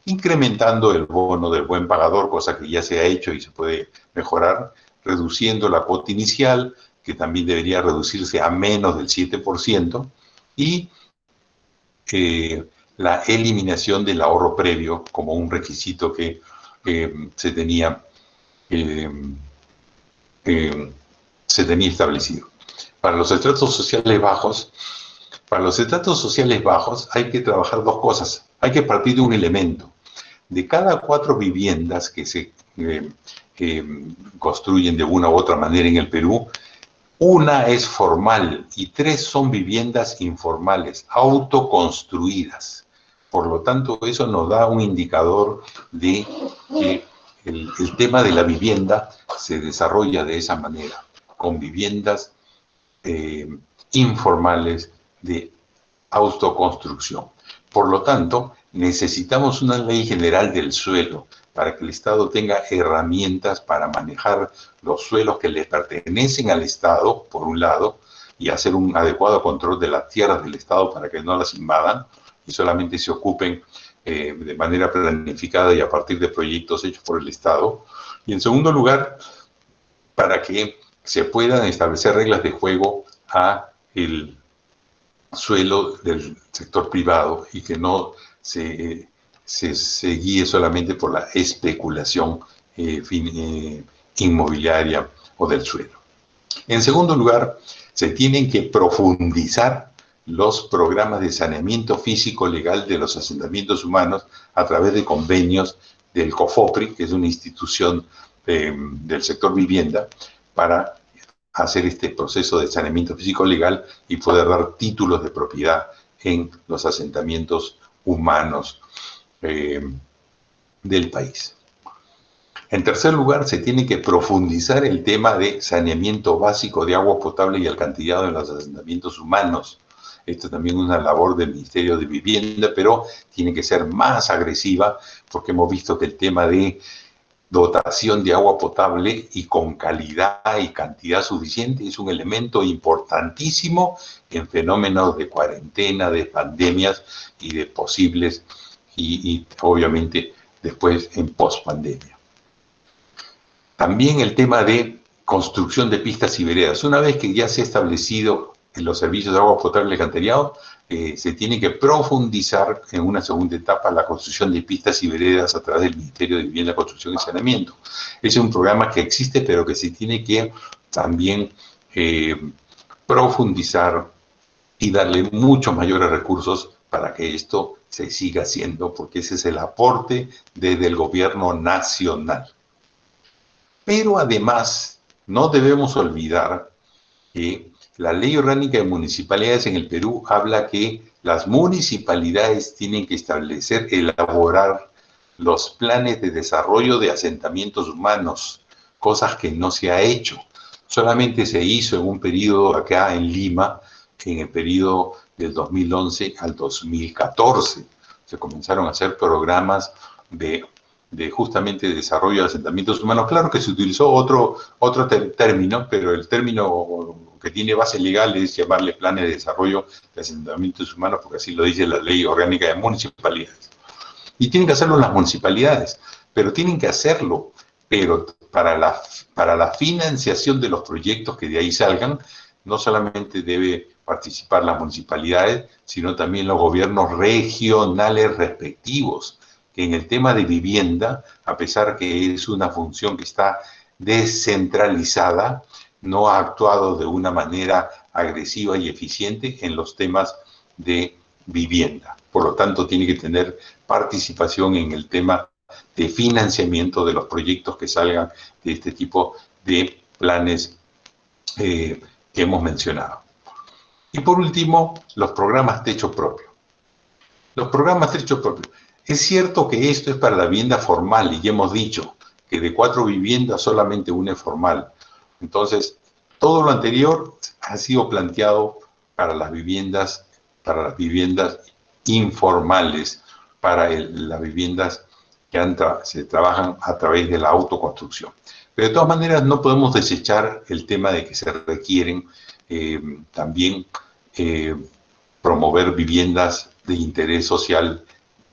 incrementando el bono del buen pagador, cosa que ya se ha hecho y se puede mejorar, reduciendo la cuota inicial, que también debería reducirse a menos del 7%, y la eliminación del ahorro previo como un requisito que se tenía establecido. Para los estratos sociales bajos hay que trabajar dos cosas. Hay que partir de un elemento. De cada 4 viviendas que se construyen de una u otra manera en el Perú, una es formal y 3 son viviendas informales, autoconstruidas. Por lo tanto, eso nos da un indicador de que el tema de la vivienda se desarrolla de esa manera, con viviendas informales de autoconstrucción. Por lo tanto, necesitamos una ley general del suelo para que el Estado tenga herramientas para manejar los suelos que le pertenecen al Estado, por un lado, y hacer un adecuado control de las tierras del Estado para que no las invadan y solamente se ocupen de manera planificada y a partir de proyectos hechos por el Estado. Y en segundo lugar, para que se puedan establecer reglas de juego a el suelo del sector privado y que no se guíe solamente por la especulación inmobiliaria o del suelo. En segundo lugar, se tienen que profundizar los programas de saneamiento físico legal de los asentamientos humanos a través de convenios del COFOPRI, que es una institución del sector vivienda, para hacer este proceso de saneamiento físico legal y poder dar títulos de propiedad en los asentamientos humanos del país. En tercer lugar, se tiene que profundizar el tema de saneamiento básico de agua potable y alcantarillado en los asentamientos humanos. Esto también es una labor del Ministerio de Vivienda, pero tiene que ser más agresiva porque hemos visto que el tema de dotación de agua potable y con calidad y cantidad suficiente es un elemento importantísimo en fenómenos de cuarentena, de pandemias y de posibles y obviamente después en pospandemia. También el tema de construcción de pistas y veredas. Una vez que ya se ha establecido en los servicios de agua potable y alcantarillado, se tiene que profundizar en una segunda etapa la construcción de pistas y veredas a través del Ministerio de Vivienda, Construcción y Saneamiento. Ese es un programa que existe, pero que se tiene que también profundizar y darle muchos mayores recursos para que esto se siga haciendo, porque ese es el aporte desde el gobierno nacional. Pero además, no debemos olvidar que la Ley Orgánica de Municipalidades en el Perú habla que Las municipalidades tienen que establecer, elaborar los planes de desarrollo de asentamientos humanos, cosas que no se ha hecho. Solamente se hizo en un periodo acá en Lima, en el periodo del 2011 al 2014. Se comenzaron a hacer programas de justamente desarrollo de asentamientos humanos. Claro que se utilizó otro término, pero el término que tiene base legal es llamarle planes de desarrollo de asentamientos humanos, porque así lo dice la Ley Orgánica de Municipalidades. Y tienen que hacerlo las municipalidades, pero tienen que hacerlo, pero para la financiación de los proyectos que de ahí salgan, no solamente debe participar las municipalidades, sino también los gobiernos regionales respectivos, que en el tema de vivienda, a pesar que es una función que está descentralizada, no ha actuado de una manera agresiva y eficiente en los temas de vivienda. Por lo tanto, tiene que tener participación en el tema de financiamiento de los proyectos que salgan de este tipo de planes que hemos mencionado. Y por último, los programas techo propio. Los programas techo propio. Es cierto que esto es para la vivienda formal y ya hemos dicho que de 4 viviendas solamente una es formal. Entonces, todo lo anterior ha sido planteado para las viviendas informales, para las viviendas que se trabajan a través de la autoconstrucción. Pero de todas maneras no podemos desechar el tema de que se requieren también promover viviendas de interés social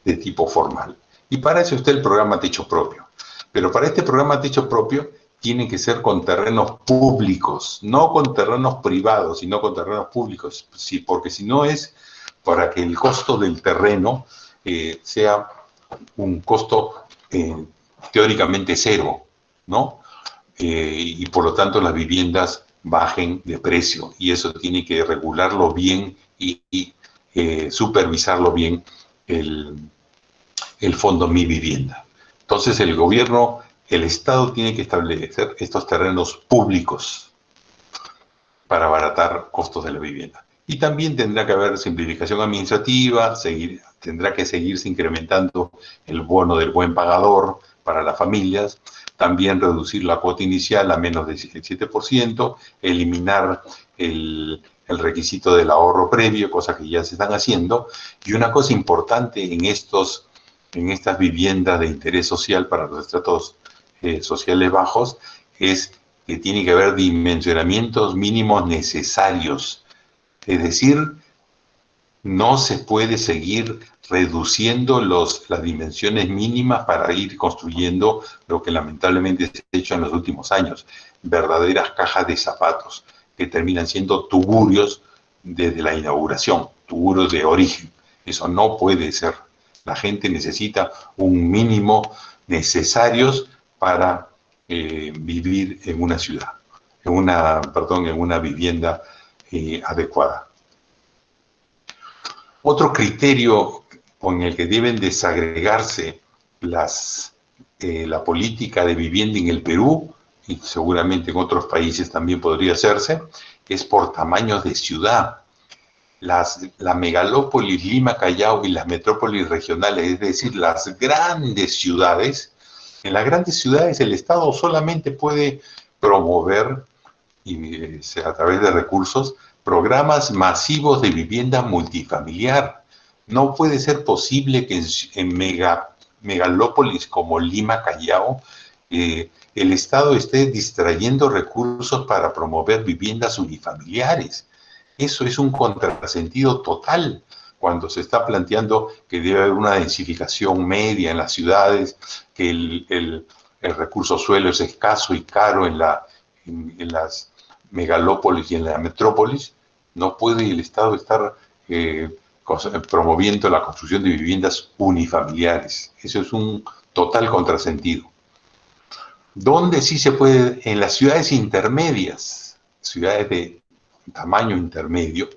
de tipo formal. Y para eso está el programa Techo Propio. Pero para este programa Techo Propio tienen que ser con terrenos públicos, no con terrenos privados, sino con terrenos públicos, sí, porque si no es para que el costo del terreno sea un costo teóricamente cero, ¿no? Y por lo tanto las viviendas bajen de precio, y eso tiene que regularlo bien y supervisarlo bien el Fondo Mi Vivienda. Entonces el gobierno, el Estado tiene que establecer estos terrenos públicos para abaratar costos de la vivienda. Y también tendrá que haber simplificación administrativa, tendrá que seguirse incrementando el bono del buen pagador para las familias, también reducir la cuota inicial a menos del 7%, eliminar el requisito del ahorro previo, cosas que ya se están haciendo. Y una cosa importante en estas viviendas de interés social para los estratos sociales bajos es que tiene que haber dimensionamientos mínimos necesarios. Es decir, no se puede seguir reduciendo las dimensiones mínimas para ir construyendo lo que lamentablemente se ha hecho en los últimos años, verdaderas cajas de zapatos que terminan siendo tugurios desde la inauguración, tugurios de origen. Eso no puede ser. La gente necesita un mínimo necesarios para vivir en una ciudad, en una vivienda adecuada. Otro criterio con el que deben desagregarse la política de vivienda en el Perú, y seguramente en otros países también podría hacerse, es por tamaños de ciudad. La megalópolis Lima, Callao y las metrópolis regionales, es decir, las grandes ciudades, en las grandes ciudades el Estado solamente puede promover, a través de recursos, programas masivos de vivienda multifamiliar. No puede ser posible que en megalópolis como Lima, Callao, el Estado esté distrayendo recursos para promover viviendas unifamiliares. Eso es un contrasentido total cuando se está planteando que debe haber una densificación media en las ciudades, que el recurso suelo es escaso y caro en las megalópolis y en la metrópolis. No puede el Estado estar promoviendo la construcción de viviendas unifamiliares. Eso es un total contrasentido. ¿Dónde sí se puede? En las ciudades intermedias, ciudades de tamaño intermedio,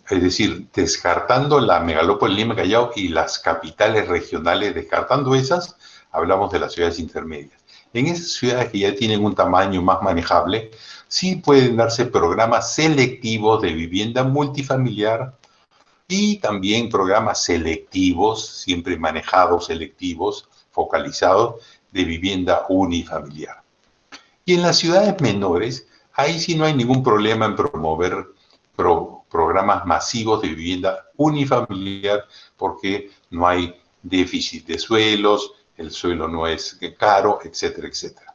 es decir, descartando la megalópolis Lima, Callao y las capitales regionales, descartando esas, hablamos de las ciudades intermedias. En esas ciudades que ya tienen un tamaño más manejable, sí pueden darse programas selectivos de vivienda multifamiliar y también programas selectivos, siempre manejados, selectivos, focalizados, de vivienda unifamiliar. Y en las ciudades menores, ahí sí no hay ningún problema en promover programas masivos de vivienda unifamiliar, porque no hay déficit de suelos, el suelo no es caro, etcétera, etcétera.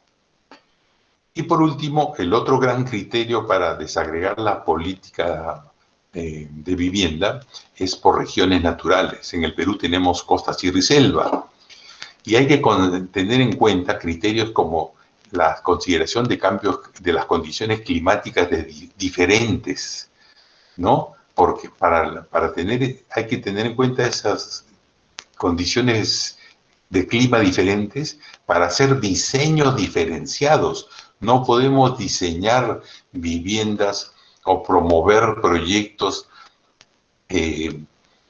Y por último, el otro gran criterio para desagregar la política de vivienda es por regiones naturales. En el Perú tenemos costa, sierra y selva, y hay que tener en cuenta criterios como la consideración de cambios de las condiciones climáticas diferentes, ¿no? Porque hay que tener en cuenta esas condiciones de clima diferentes para hacer diseños diferenciados. No podemos diseñar viviendas o promover proyectos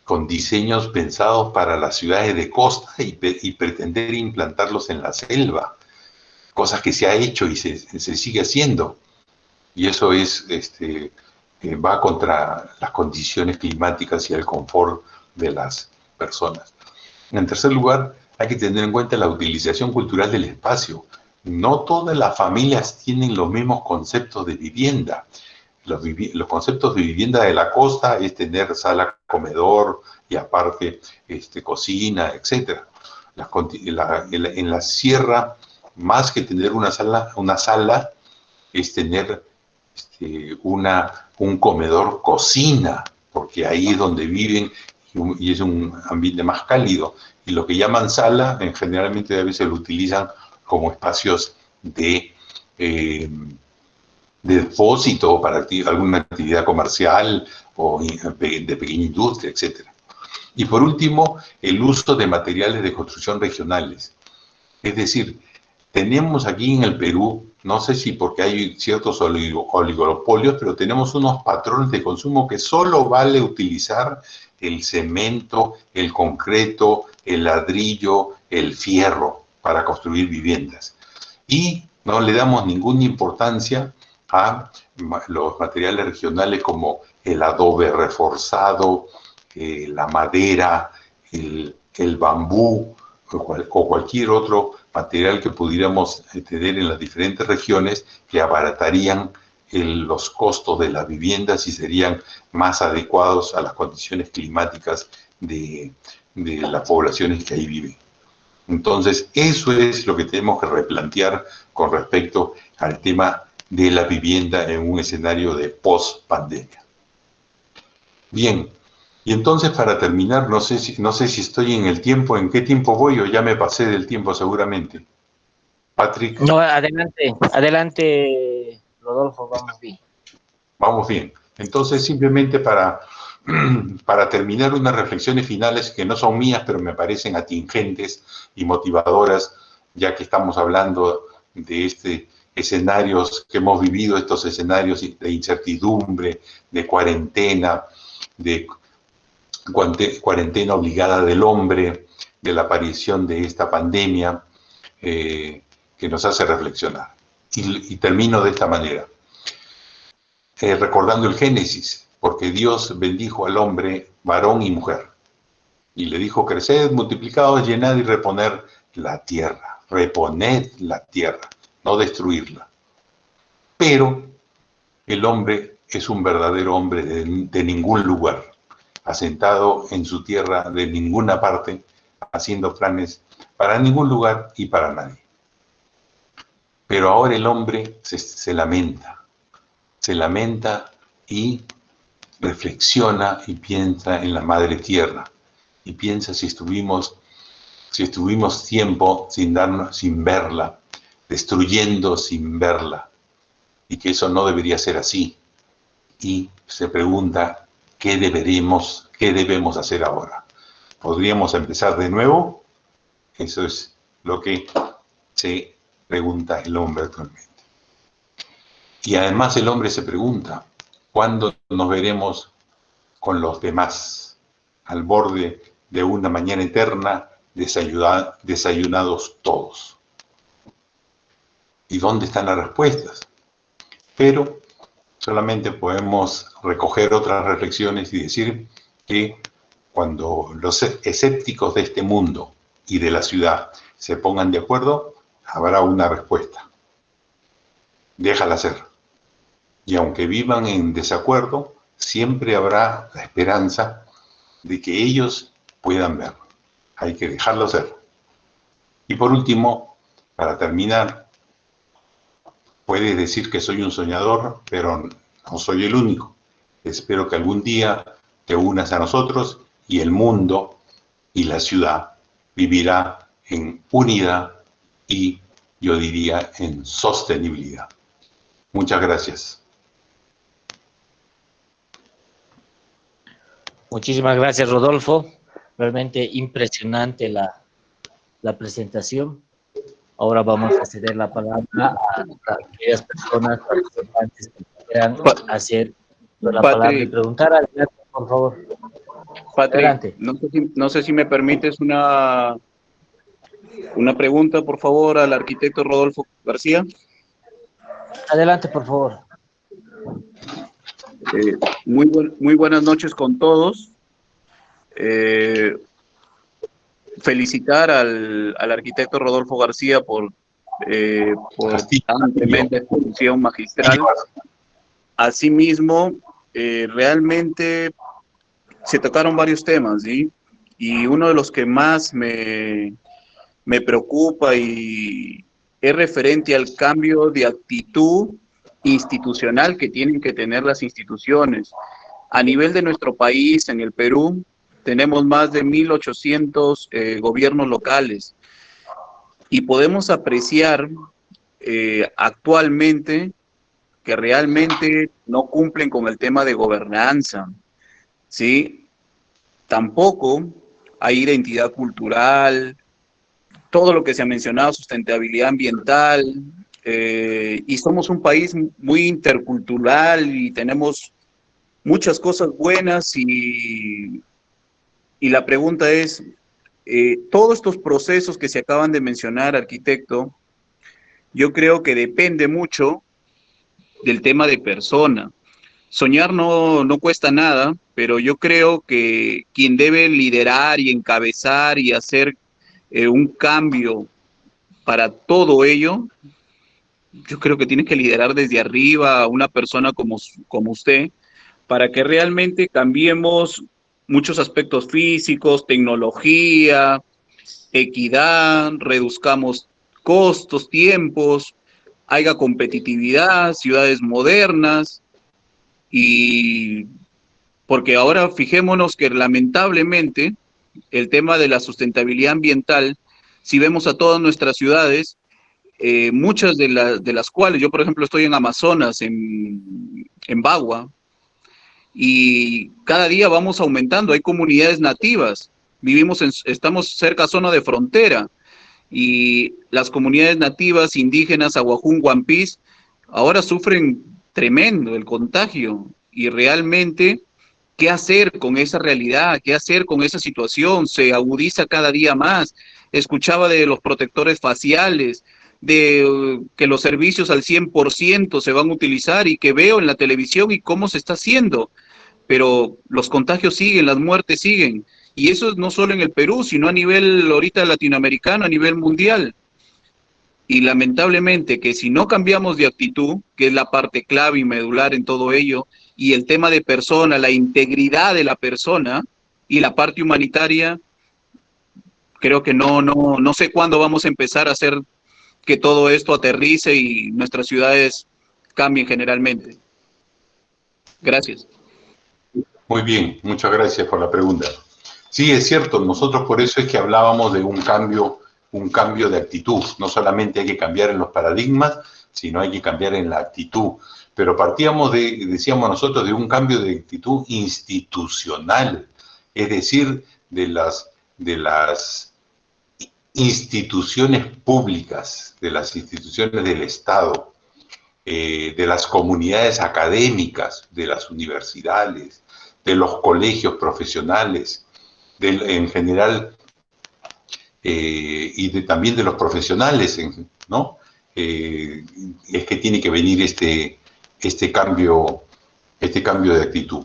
con diseños pensados para las ciudades de costa y pretender implantarlos en la selva, cosa que se ha hecho y se sigue haciendo. Y eso va contra las condiciones climáticas y el confort de las personas. En tercer lugar, hay que tener en cuenta la utilización cultural del espacio. No todas las familias tienen los mismos conceptos de vivienda. Los conceptos de vivienda de la costa es tener sala, comedor y aparte cocina, etc. En la sierra, más que tener una sala es tener un comedor cocina, porque ahí es donde viven y es un ambiente más cálido. Y lo que llaman sala, generalmente a veces lo utilizan como espacios de depósito para alguna actividad comercial o de pequeña industria, etc. Y por último, el uso de materiales de construcción regionales. Es decir, tenemos aquí en el Perú, no sé si porque hay ciertos oligopolios, pero tenemos unos patrones de consumo que solo vale utilizar el cemento, el concreto, el ladrillo, el fierro para construir viviendas. Y no le damos ninguna importancia a los materiales regionales como el adobe reforzado, la madera, el bambú o cualquier otro material que pudiéramos tener en las diferentes regiones que abaratarían los costos de las viviendas y serían más adecuados a las condiciones climáticas de las poblaciones que ahí viven. Entonces, eso es lo que tenemos que replantear con respecto al tema de la vivienda en un escenario de post-pandemia. Bien, y entonces para terminar, no sé si estoy en el tiempo, ¿en qué tiempo voy o ya me pasé del tiempo seguramente? Patrick. No, adelante, Rodolfo, vamos bien. Vamos bien. Entonces, simplemente para terminar unas reflexiones finales que no son mías, pero me parecen atingentes y motivadoras, ya que estamos hablando de escenarios que hemos vivido, estos escenarios de incertidumbre, de cuarentena obligada del hombre, de la aparición de esta pandemia, que nos hace reflexionar. Y termino de esta manera. Recordando el Génesis, porque Dios bendijo al hombre, varón y mujer, y le dijo: creced, multiplicaos, llenad y reponed la tierra, no destruirla. Pero el hombre es un verdadero hombre de ningún lugar, asentado en su tierra de ninguna parte, haciendo planes para ningún lugar y para nadie. Pero ahora el hombre se lamenta y reflexiona y piensa en la madre tierra y piensa si estuvimos tiempo sin verla, destruyendo sin verla, y que eso no debería ser así. Y se pregunta qué debemos hacer ahora. ¿Podríamos empezar de nuevo? Eso es lo que se pregunta el hombre actualmente. Y además el hombre se pregunta: ¿cuándo nos veremos con los demás, al borde de una mañana eterna, desayunados todos? ¿Y dónde están las respuestas? Pero solamente podemos recoger otras reflexiones y decir que cuando los escépticos de este mundo y de la ciudad se pongan de acuerdo, habrá una respuesta. Déjala ser. Y aunque vivan en desacuerdo, siempre habrá la esperanza de que ellos puedan ver. Hay que dejarlo ser. Y por último, para terminar, puedes decir que soy un soñador, pero no soy el único. Espero que algún día te unas a nosotros y el mundo y la ciudad vivirá en unidad y, yo diría, en sostenibilidad. Muchas gracias. Muchísimas gracias, Rodolfo. Realmente impresionante la presentación. Ahora vamos a ceder la palabra a aquellas personas participantes que quieran hacer la palabra y preguntar. Adelante, por favor. Patri, Adelante. No sé si me permites una pregunta, por favor, al arquitecto Rodolfo García. Adelante, por favor. Muy buenas noches con todos. Felicitar al arquitecto Rodolfo García por tan tremenda exposición magistral. Asimismo, realmente se tocaron varios temas, ¿sí? Y uno de los que más me preocupa y es referente al cambio de actitud institucional que tienen que tener las instituciones. A nivel de nuestro país, en el Perú, tenemos más de 1.800 gobiernos locales y podemos apreciar actualmente que realmente no cumplen con el tema de gobernanza, ¿sí? Tampoco hay identidad cultural, todo lo que se ha mencionado, sustentabilidad ambiental, y somos un país muy intercultural y tenemos muchas cosas buenas y la pregunta es, todos estos procesos que se acaban de mencionar, arquitecto, yo creo que depende mucho del tema de persona. Soñar no cuesta nada, pero yo creo que quien debe liderar y encabezar y hacer un cambio para todo ello, yo creo que tiene que liderar desde arriba a una persona como usted, para que realmente cambiemos muchos aspectos físicos, tecnología, equidad, reduzcamos costos, tiempos, haya competitividad, ciudades modernas, y porque ahora fijémonos que lamentablemente el tema de la sustentabilidad ambiental, si vemos a todas nuestras ciudades, muchas de las cuales, yo por ejemplo estoy en Amazonas, en Bagua, y cada día vamos aumentando, hay comunidades nativas, estamos cerca a zona de frontera, y las comunidades nativas, indígenas, Aguajún, Guampís, ahora sufren tremendo el contagio, y realmente, ¿qué hacer con esa realidad? ¿Qué hacer con esa situación? Se agudiza cada día más. Escuchaba de los protectores faciales, de que los servicios al 100% se van a utilizar y que veo en la televisión y cómo se está haciendo. Pero los contagios siguen, las muertes siguen. Y eso no solo en el Perú, sino a nivel ahorita latinoamericano, a nivel mundial. Y lamentablemente que si no cambiamos de actitud, que es la parte clave y medular en todo ello, y el tema de persona, la integridad de la persona y la parte humanitaria, creo que no sé cuándo vamos a empezar a hacer que todo esto aterrice y nuestras ciudades cambien generalmente. Gracias. Muy bien, muchas gracias por la pregunta. Sí, es cierto, nosotros por eso es que hablábamos de un cambio de actitud. No solamente hay que cambiar en los paradigmas, sino hay que cambiar en la actitud. Pero partíamos decíamos nosotros, de un cambio de actitud institucional, es decir, de las instituciones públicas, de las instituciones del Estado, de las comunidades académicas, de las universidades, de los colegios profesionales, en general, y también de los profesionales, ¿no? Es que tiene que venir este cambio de actitud.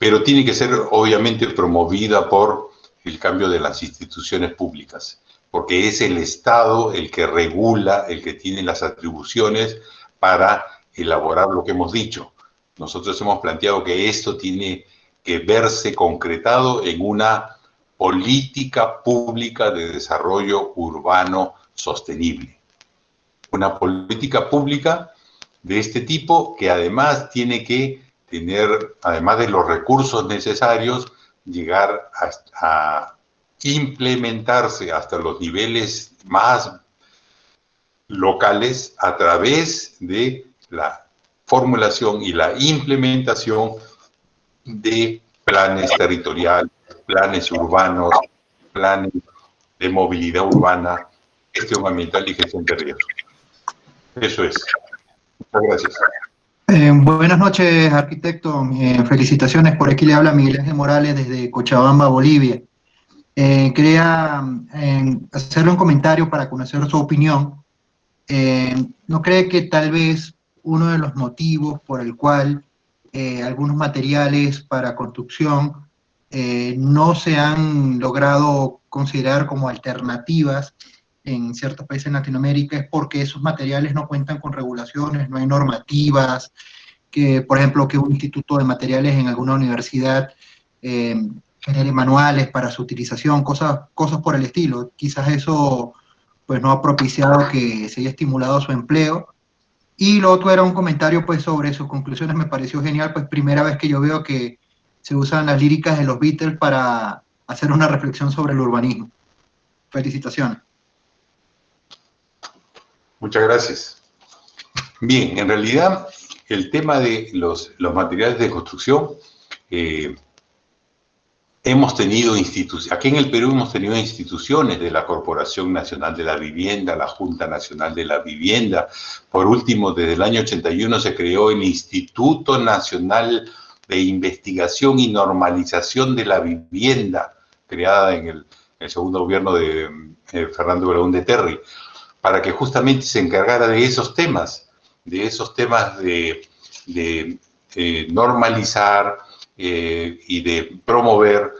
pero tiene que ser obviamente promovida por el cambio de las instituciones públicas, porque es el Estado el que regula, el que tiene las atribuciones para elaborar lo que hemos dicho. Nosotros hemos planteado que esto tiene que verse concretado en una política pública de desarrollo urbano sostenible. Una política pública de este tipo que además tiene que tener, además de los recursos necesarios, llegar a implementarse hasta los niveles más locales a través de la formulación y la implementación de planes territoriales, planes urbanos, planes de movilidad urbana, gestión ambiental y gestión de riesgos. Eso es. Muchas gracias. Buenas noches, arquitecto. Felicitaciones. Por aquí le habla Miguel Ángel Morales desde Cochabamba, Bolivia. Quería hacerle un comentario para conocer su opinión. ¿No cree que tal vez uno de los motivos por el cual algunos materiales para construcción no se han logrado considerar como alternativas en ciertos países en Latinoamérica es porque esos materiales no cuentan con regulaciones, no hay normativas, que por ejemplo que un instituto de materiales en alguna universidad genere manuales para su utilización, cosas por el estilo? Quizás eso pues no ha propiciado que se haya estimulado su empleo. Y lo otro era un comentario pues sobre sus conclusiones, me pareció genial, pues primera vez que yo veo que se usan las líricas de los Beatles para hacer una reflexión sobre el urbanismo. Felicitaciones. Muchas gracias. Bien, en realidad el tema de los materiales de construcción, hemos tenido instituciones, aquí en el Perú hemos tenido instituciones de la Corporación Nacional de la Vivienda, la Junta Nacional de la Vivienda. Por último, desde el año 81 se creó el Instituto Nacional de Investigación y Normalización de la Vivienda, creada en el segundo gobierno de Fernando Belaúnde Terry, para que justamente se encargara de esos temas de normalizar y de promover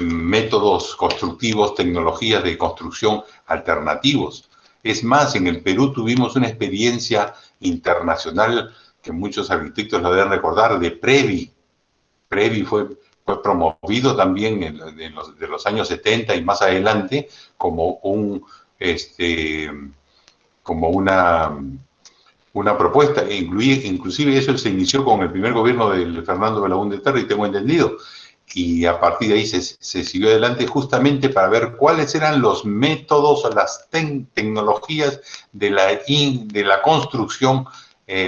métodos constructivos, tecnologías de construcción alternativos. Es más, en el Perú tuvimos una experiencia internacional que muchos arquitectos la deben recordar, de Previ. Previ fue promovido también de los años 70 y más adelante como una propuesta, inclusive eso se inició con el primer gobierno de Fernando Belaúnde Terry, tengo entendido, y a partir de ahí se siguió adelante justamente para ver cuáles eran los métodos o las tecnologías de la construcción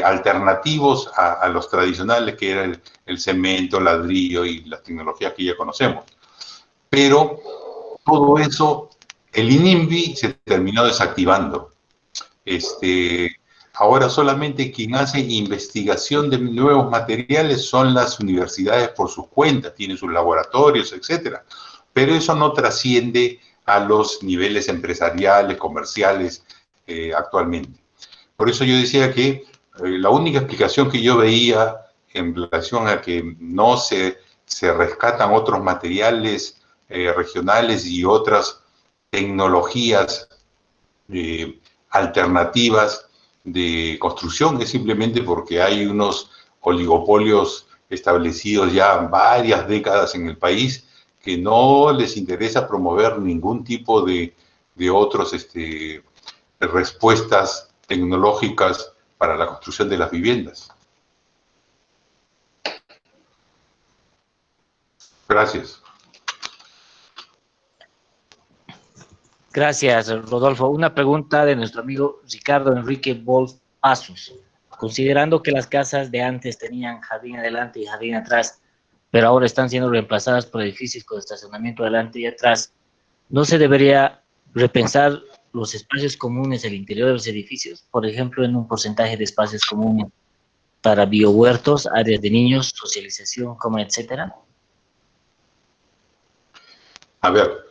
alternativos a los tradicionales, que eran el cemento, ladrillo y las tecnologías que ya conocemos. Pero todo eso, el INIMBY se terminó desactivando. Ahora solamente quien hace investigación de nuevos materiales son las universidades por sus cuentas, tienen sus laboratorios, etcétera. Pero eso no trasciende a los niveles empresariales, comerciales actualmente. Por eso yo decía que la única explicación que yo veía en relación a que no se rescatan otros materiales regionales y otras tecnologías alternativas de construcción es simplemente porque hay unos oligopolios establecidos ya varias décadas en el país que no les interesa promover ningún tipo de otros respuestas tecnológicas para la construcción de las viviendas. Gracias. Gracias, Rodolfo. Una pregunta de nuestro amigo Ricardo Enrique Wolf Pasos. Considerando que las casas de antes tenían jardín adelante y jardín atrás, pero ahora están siendo reemplazadas por edificios con estacionamiento adelante y atrás, ¿no se debería repensar los espacios comunes del interior de los edificios? Por ejemplo, en un porcentaje de espacios comunes para biohuertos, áreas de niños, socialización, coma, etcétera. A ver,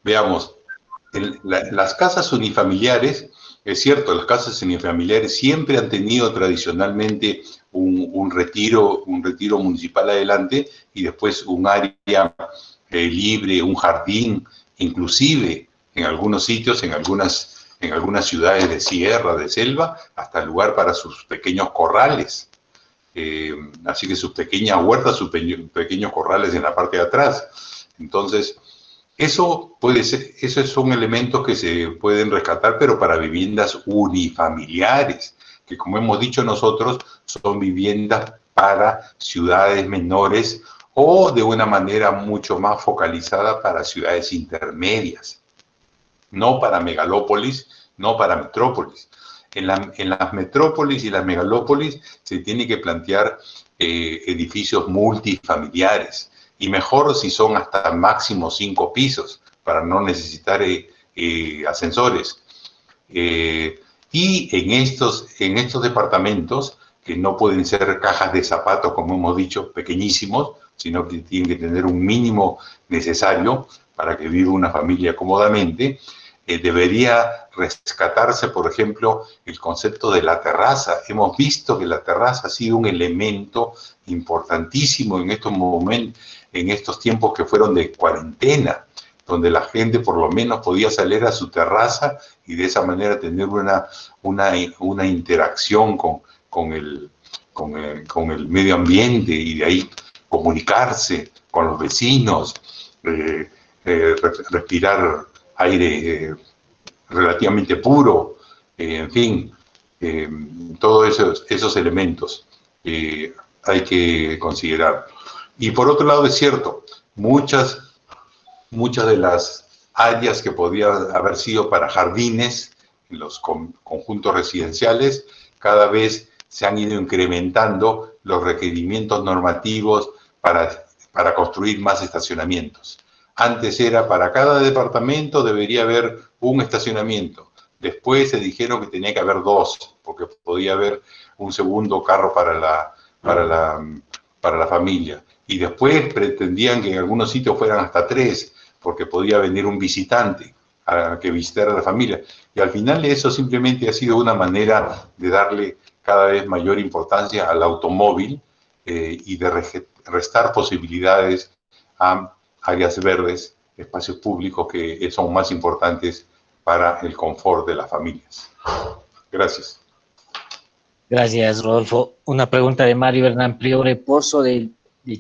veamos, las casas unifamiliares Es cierto, las casas unifamiliares siempre han tenido tradicionalmente un retiro municipal adelante y después un área libre, un jardín, inclusive en algunos sitios, en algunas ciudades de sierra, de selva, hasta lugar para sus pequeños corrales. Así que sus pequeñas huertas, sus pequeños corrales en la parte de atrás. Entonces, eso puede ser, esos son elementos que se pueden rescatar, pero para viviendas unifamiliares, que como hemos dicho nosotros, son viviendas para ciudades menores o de una manera mucho más focalizada para ciudades intermedias, no para megalópolis, no para metrópolis. En las metrópolis y las megalópolis se tiene que plantear edificios multifamiliares, y mejor si son hasta máximo 5 pisos, para no necesitar ascensores. Y en estos departamentos, que no pueden ser cajas de zapatos, como hemos dicho, pequeñísimos, sino que tienen que tener un mínimo necesario para que viva una familia cómodamente, debería rescatarse, por ejemplo, el concepto de la terraza. Hemos visto que la terraza ha sido un elemento importantísimo en estos momentos, en estos tiempos que fueron de cuarentena, donde la gente por lo menos podía salir a su terraza y de esa manera tener una interacción con el medio ambiente y de ahí comunicarse con los vecinos, respirar aire relativamente puro, en fin, todos esos elementos hay que considerar. Y por otro lado es cierto, muchas de las áreas que podían haber sido para jardines en los conjuntos residenciales, cada vez se han ido incrementando los requerimientos normativos para construir más estacionamientos. Antes era para cada departamento debería haber un estacionamiento. Después se dijeron que tenía que haber 2, porque podía haber un segundo carro para la familia. Y después pretendían que en algunos sitios fueran hasta 3, porque podía venir un visitante a que visitara a la familia. Y al final eso simplemente ha sido una manera de darle cada vez mayor importancia al automóvil y de restar posibilidades a áreas verdes, espacios públicos que son más importantes para el confort de las familias. Gracias. Gracias, Rodolfo. Una pregunta de Mario Hernán Priore Pozo de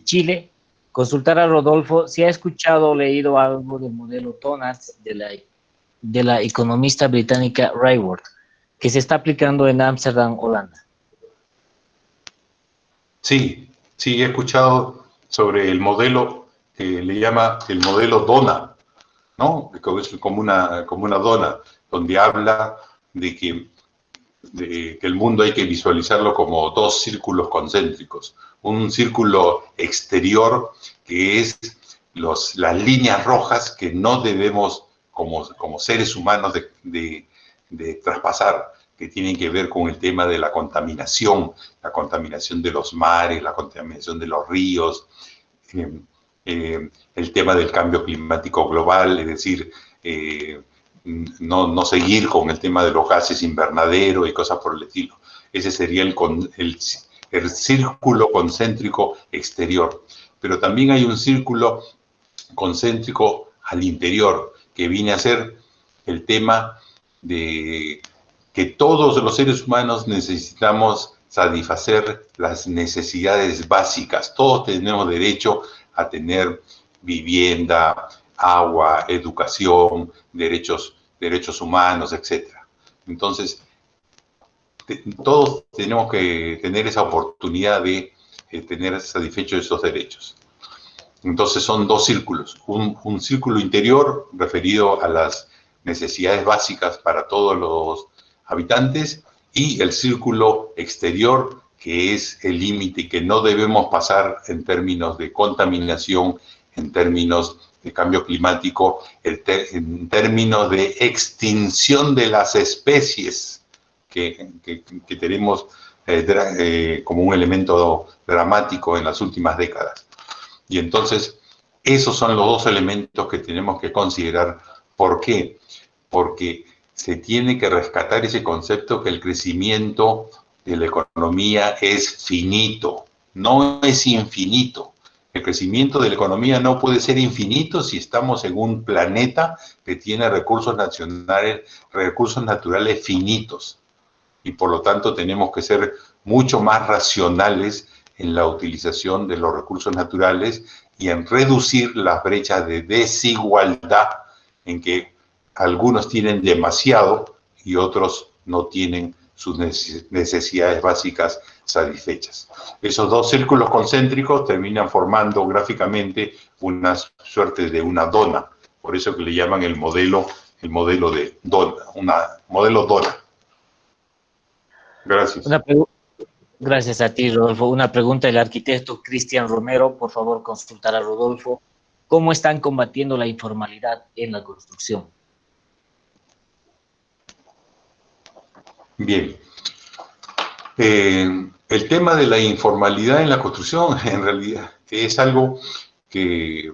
Chile. Consultar a Rodolfo si ha escuchado o leído algo del modelo Donuts de la economista británica Raworth, que se está aplicando en Ámsterdam, Holanda. Sí, he escuchado sobre el modelo que le llama el modelo Dona, ¿no? Es como una dona, donde habla de que el mundo hay que visualizarlo como 2 círculos concéntricos. Un círculo exterior que es las líneas rojas que no debemos como seres humanos de traspasar, que tienen que ver con el tema de la contaminación de los mares, la contaminación de los ríos, el tema del cambio climático global, es decir, no seguir con el tema de los gases invernadero y cosas por el estilo. Ese sería el círculo concéntrico exterior. Pero también hay un círculo concéntrico al interior, que viene a ser el tema de que todos los seres humanos necesitamos satisfacer las necesidades básicas. Todos tenemos derecho a tener vivienda, agua, educación, derechos humanos, etc. Entonces, todos tenemos que tener esa oportunidad de tener satisfechos esos derechos. Entonces son 2 círculos, un círculo interior referido a las necesidades básicas para todos los habitantes y el círculo exterior, que es el límite que no debemos pasar en términos de contaminación, en términos de cambio climático, en términos de extinción de las especies que tenemos como un elemento dramático en las últimas décadas. Y entonces, esos son los 2 elementos que tenemos que considerar. ¿Por qué? Porque se tiene que rescatar ese concepto que el crecimiento de la economía es finito, no es infinito. El crecimiento de la economía no puede ser infinito si estamos en un planeta que tiene recursos naturales finitos. Y por lo tanto tenemos que ser mucho más racionales en la utilización de los recursos naturales y en reducir las brechas de desigualdad en que algunos tienen demasiado y otros no tienen sus necesidades básicas satisfechas. Esos dos círculos concéntricos terminan formando gráficamente una suerte de una dona, por eso que le llaman el modelo de dona, modelo dona. Gracias. Gracias a ti, Rodolfo. Una pregunta del arquitecto Cristian Romero, por favor, consultar a Rodolfo. ¿Cómo están combatiendo la informalidad en la construcción? Bien. El tema de la informalidad en la construcción, en realidad, es algo que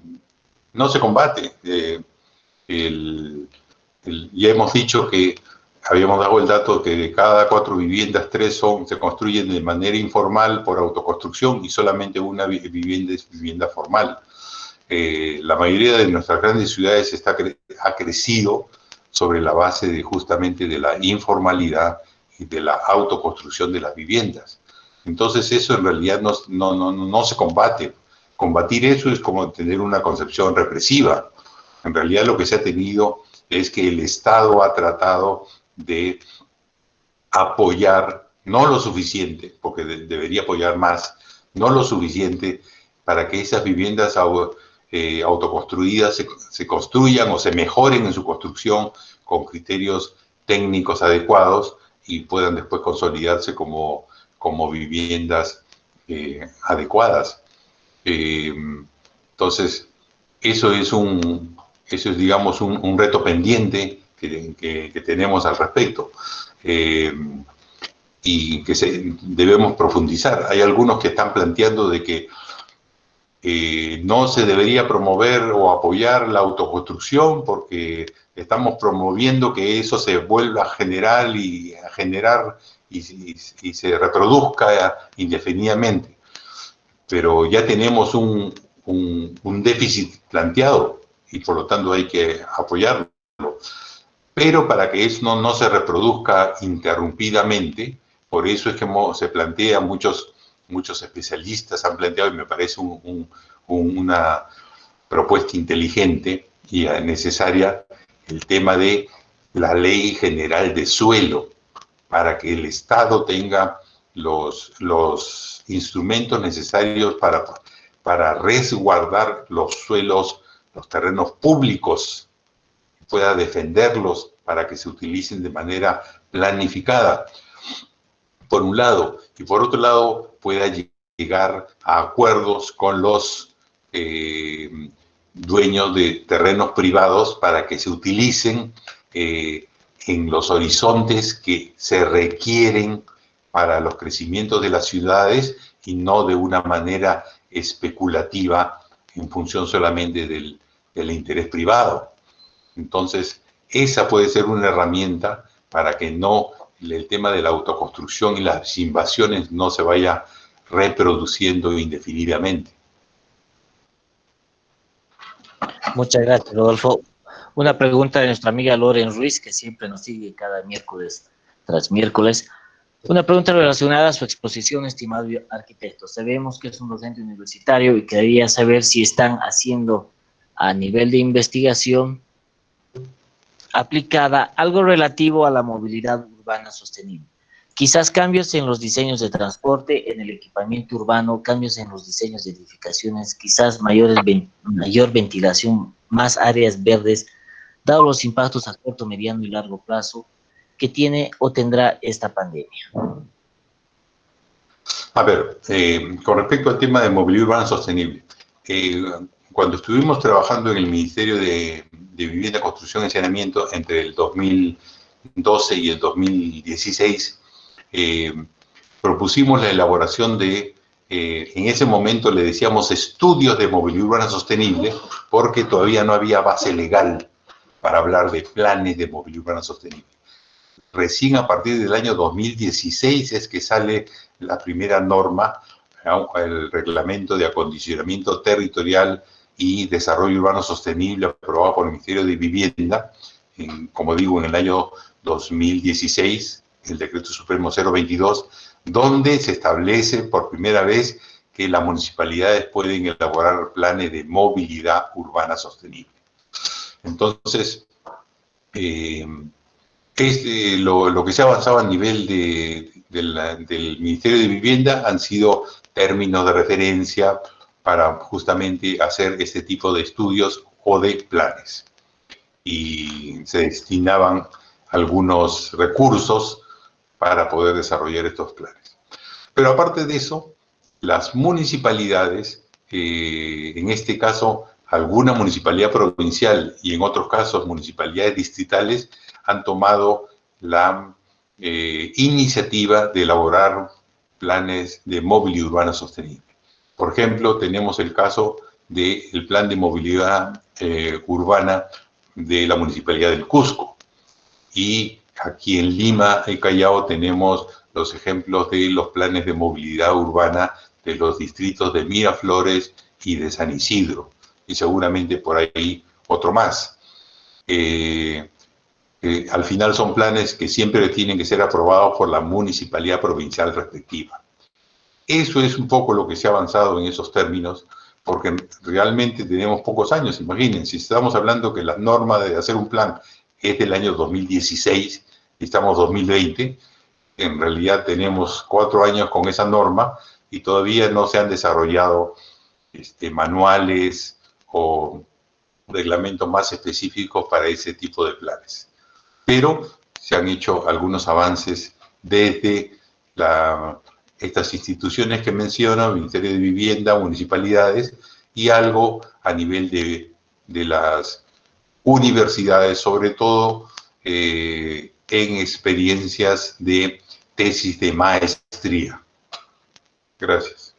no se combate. Ya hemos dicho que habíamos dado el dato que de cada 4 viviendas, 3 se construyen de manera informal por autoconstrucción y solamente una vivienda es vivienda formal. La mayoría de nuestras grandes ciudades ha crecido sobre la base justamente de la informalidad y de la autoconstrucción de las viviendas. Entonces eso en realidad no se combate. Combatir eso es como tener una concepción represiva. En realidad lo que se ha tenido es que el Estado ha tratado de apoyar, no lo suficiente, porque debería apoyar más, no lo suficiente para que esas viviendas autoconstruidas se construyan o se mejoren en su construcción con criterios técnicos adecuados y puedan después consolidarse como viviendas adecuadas. Entonces, eso es digamos, un reto pendiente que tenemos al respecto y que debemos profundizar. Hay algunos que están planteando de que no se debería promover o apoyar la autoconstrucción porque estamos promoviendo que eso se vuelva a generar y se reproduzca indefinidamente. Pero ya tenemos un déficit planteado y por lo tanto hay que apoyarlo. Pero para que eso no se reproduzca interrumpidamente, por eso es que se plantea, muchos especialistas han planteado, y me parece una propuesta inteligente y necesaria, el tema de la Ley General de Suelo, para que el Estado tenga los instrumentos necesarios para resguardar los suelos, los terrenos públicos, pueda defenderlos para que se utilicen de manera planificada, por un lado, y por otro lado pueda llegar a acuerdos con los dueños de terrenos privados para que se utilicen en los horizontes que se requieren para los crecimientos de las ciudades y no de una manera especulativa en función solamente del interés privado. Entonces, esa puede ser una herramienta para que el tema de la autoconstrucción y las invasiones no se vaya reproduciendo indefinidamente. Muchas gracias, Rodolfo. Una pregunta de nuestra amiga Loren Ruiz, que siempre nos sigue cada miércoles tras miércoles. Una pregunta relacionada a su exposición, estimado arquitecto. Sabemos que es un docente universitario y quería saber si están haciendo a nivel de investigación aplicada algo relativo a la movilidad urbana sostenible. Quizás cambios en los diseños de transporte, en el equipamiento urbano, cambios en los diseños de edificaciones, quizás mayor ventilación, más áreas verdes, dado los impactos a corto, mediano y largo plazo que tiene o tendrá esta pandemia. A ver, con respecto al tema de movilidad urbana sostenible, cuando estuvimos trabajando en el Ministerio de Vivienda, Construcción y Saneamiento entre el 2012 y el 2016, propusimos la elaboración de, en ese momento le decíamos estudios de movilidad urbana sostenible, porque todavía no había base legal para hablar de planes de movilidad urbana sostenible. recién a partir del año 2016 es que sale la primera norma, el Reglamento de Acondicionamiento Territorial y Desarrollo Urbano Sostenible, aprobado por el Ministerio de Vivienda, como digo, en el año 2016, el Decreto Supremo 022, donde se establece por primera vez que las municipalidades pueden elaborar planes de movilidad urbana sostenible. Entonces, lo que se ha avanzado a nivel del Ministerio de Vivienda han sido términos de referencia para justamente hacer este tipo de estudios o de planes. Y se destinaban algunos recursos para poder desarrollar estos planes. Pero aparte de eso, las municipalidades, en este caso alguna municipalidad provincial y en otros casos municipalidades distritales, han tomado la iniciativa de elaborar planes de movilidad urbana sostenible. Por ejemplo, tenemos el caso del plan de movilidad urbana de la Municipalidad del Cusco. Y aquí en Lima y Callao tenemos los ejemplos de los planes de movilidad urbana de los distritos de Miraflores y de San Isidro. Y seguramente por ahí otro más. Al final son planes que siempre tienen que ser aprobados por la municipalidad provincial respectiva. Eso es un poco lo que se ha avanzado en esos términos, porque realmente tenemos pocos años. Imaginen, si estamos hablando que la norma de hacer un plan es del año 2016, y estamos 2020, en realidad tenemos 4 años con esa norma y todavía no se han desarrollado manuales o reglamentos más específicos para ese tipo de planes. Pero se han hecho algunos avances desde estas instituciones que menciono, Ministerio de Vivienda, municipalidades, y algo a nivel de las universidades, sobre todo en experiencias de tesis de maestría. Gracias.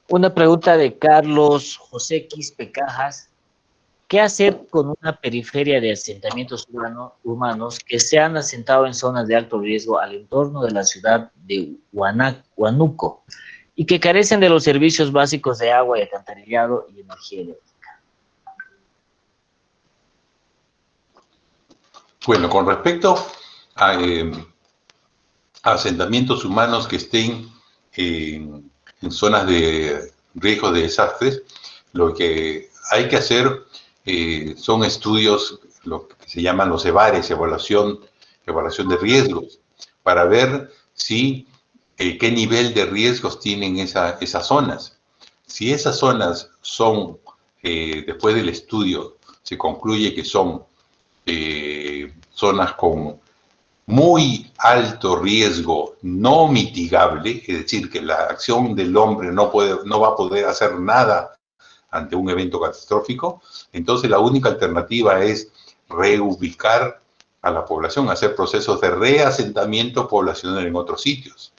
Una pregunta de Carlos José Quispe Cajas. ¿Qué hacer con una periferia de asentamientos humanos que se han asentado en zonas de alto riesgo al entorno de la ciudad de Huánuco y que carecen de los servicios básicos de agua y alcantarillado y energía eléctrica? Bueno, con respecto a asentamientos humanos que estén en zonas de riesgo de desastres, lo que hay que hacer son estudios, lo que se llaman los EVARES, evaluación de riesgos, para ver si qué nivel de riesgos tienen esas zonas. Si esas zonas son, después del estudio, se concluye que son zonas con muy alto riesgo no mitigable, es decir, que la acción del hombre no va a poder hacer nada ante un evento catastrófico, entonces la única alternativa es reubicar a la población, hacer procesos de reasentamiento poblacional en otros sitios.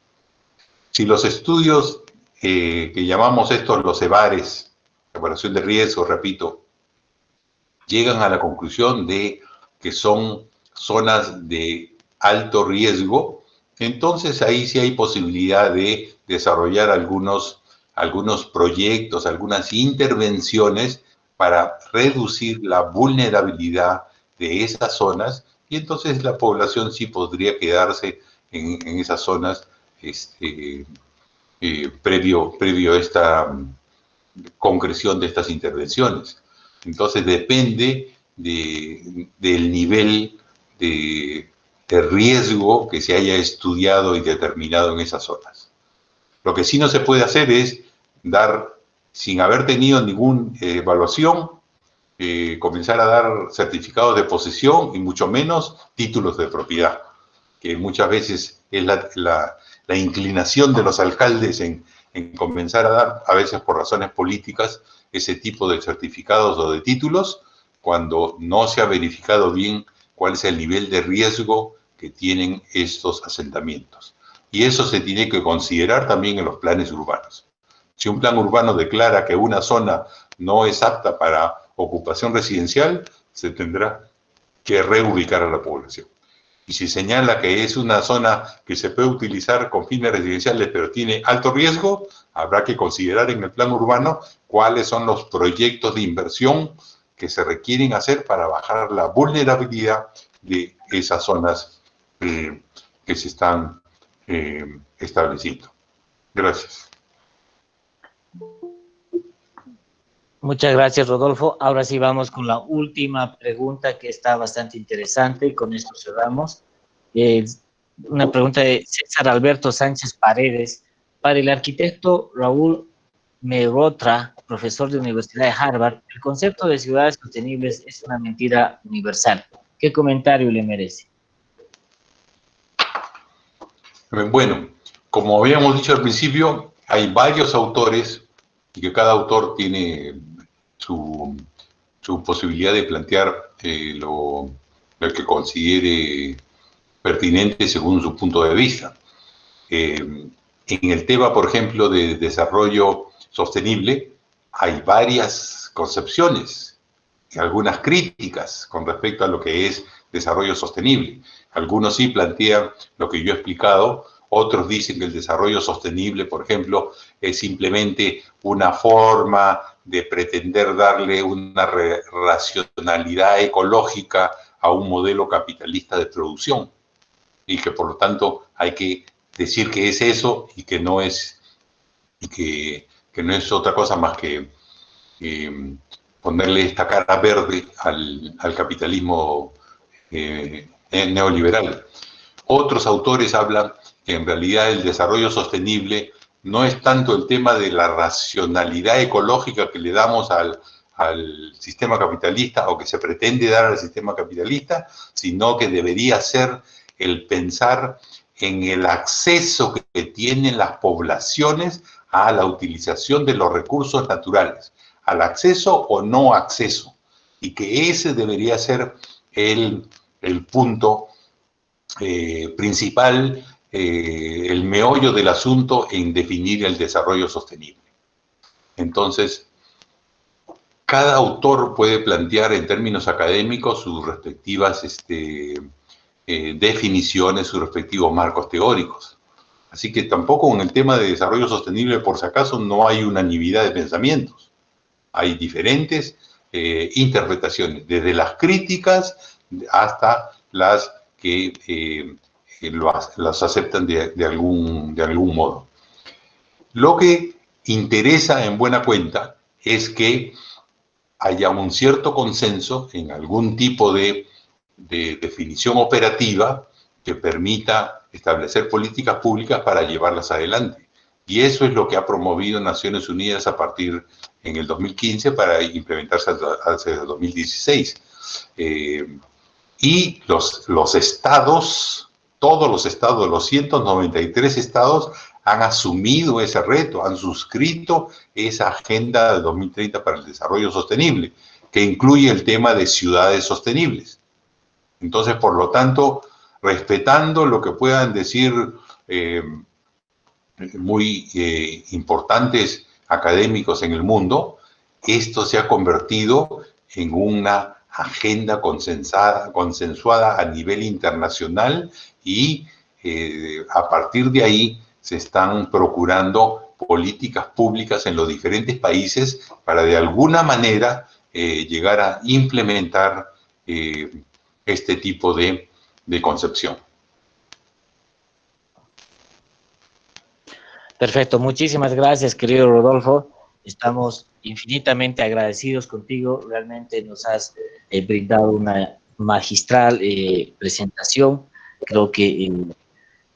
Si los estudios que llamamos estos los EVARES, evaluación de riesgo, repito, llegan a la conclusión de que son zonas de alto riesgo, entonces ahí sí hay posibilidad de desarrollar algunos proyectos, algunas intervenciones para reducir la vulnerabilidad de esas zonas, y entonces la población sí podría quedarse en esas zonas previo a esta concreción de estas intervenciones. Entonces depende del nivel de riesgo que se haya estudiado y determinado en esas zonas. Lo que sí no se puede hacer es dar, sin haber tenido ninguna evaluación, comenzar a dar certificados de posesión y mucho menos títulos de propiedad, que muchas veces es la inclinación de los alcaldes en comenzar a dar, a veces por razones políticas, ese tipo de certificados o de títulos, cuando no se ha verificado bien cuál es el nivel de riesgo que tienen estos asentamientos. Y eso se tiene que considerar también en los planes urbanos. Si un plan urbano declara que una zona no es apta para ocupación residencial, se tendrá que reubicar a la población. y si señala que es una zona que se puede utilizar con fines residenciales pero tiene alto riesgo, habrá que considerar en el plano urbano cuáles son los proyectos de inversión que se requieren hacer para bajar la vulnerabilidad de esas zonas que se están estableciendo. Gracias. Muchas gracias, Rodolfo. Ahora sí vamos con la última pregunta que está bastante interesante y con esto cerramos. Una pregunta de César Alberto Sánchez Paredes. Para el arquitecto Raúl Mehrotra, profesor de Universidad de Harvard, el concepto de ciudades sostenibles es una mentira universal. ¿Qué comentario le merece? Bueno, como habíamos dicho al principio, hay varios autores y que cada autor tiene su posibilidad de plantear lo que considere pertinente según su punto de vista. En el tema, por ejemplo, de desarrollo sostenible, hay varias concepciones y algunas críticas con respecto a lo que es desarrollo sostenible. Algunos sí plantean lo que yo he explicado, otros dicen que el desarrollo sostenible, por ejemplo, es simplemente una forma de pretender darle una racionalidad ecológica a un modelo capitalista de producción y que por lo tanto hay que decir que es eso y que no es, que no es otra cosa más que ponerle esta cara verde al capitalismo neoliberal. Otros autores hablan que en realidad el desarrollo sostenible no es tanto el tema de la racionalidad ecológica que le damos al sistema capitalista o que se pretende dar al sistema capitalista, sino que debería ser el pensar en el acceso que tienen las poblaciones a la utilización de los recursos naturales, al acceso o no acceso, y que ese debería ser el punto principal, el meollo del asunto en definir el desarrollo sostenible. Entonces, cada autor puede plantear en términos académicos sus respectivas definiciones, sus respectivos marcos teóricos. Así que tampoco en el tema de desarrollo sostenible, por si acaso, no hay unanimidad de pensamientos. Hay diferentes interpretaciones, desde las críticas hasta las que las aceptan de algún modo. Lo que interesa en buena cuenta es que haya un cierto consenso en algún tipo de definición operativa que permita establecer políticas públicas para llevarlas adelante. Y eso es lo que ha promovido Naciones Unidas a partir en el 2015 para implementarse hacia el 2016. Y los estados, todos los estados, los 193 estados, han asumido ese reto, han suscrito esa agenda de 2030 para el desarrollo sostenible, que incluye el tema de ciudades sostenibles. Entonces, por lo tanto, respetando lo que puedan decir muy importantes académicos en el mundo, esto se ha convertido en una agenda consensuada a nivel internacional y a partir de ahí se están procurando políticas públicas en los diferentes países para de alguna manera llegar a implementar este tipo de concepción. Perfecto, muchísimas gracias, querido Rodolfo. Estamos infinitamente agradecidos contigo. Realmente nos has brindado una magistral presentación. Creo que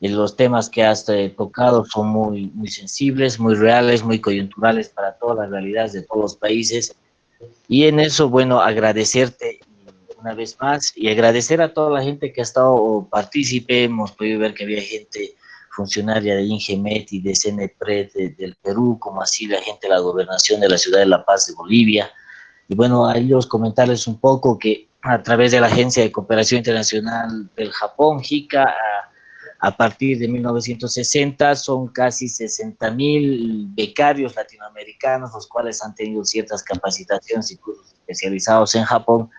los temas que has tocado son muy, muy sensibles, muy reales, muy coyunturales para todas las realidades de todos los países. Y en eso, bueno, agradecerte una vez más y agradecer a toda la gente que ha estado partícipe. Hemos podido ver que había gente funcionaria de INGEMET y de CENEPRED del Perú, como así la gente de la gobernación de la ciudad de La Paz de Bolivia. Y bueno, a ellos comentarles un poco que a través de la Agencia de Cooperación Internacional del Japón, JICA, a partir de 1960 son casi 60.000 becarios latinoamericanos, los cuales han tenido ciertas capacitaciones y cursos especializados en Japón,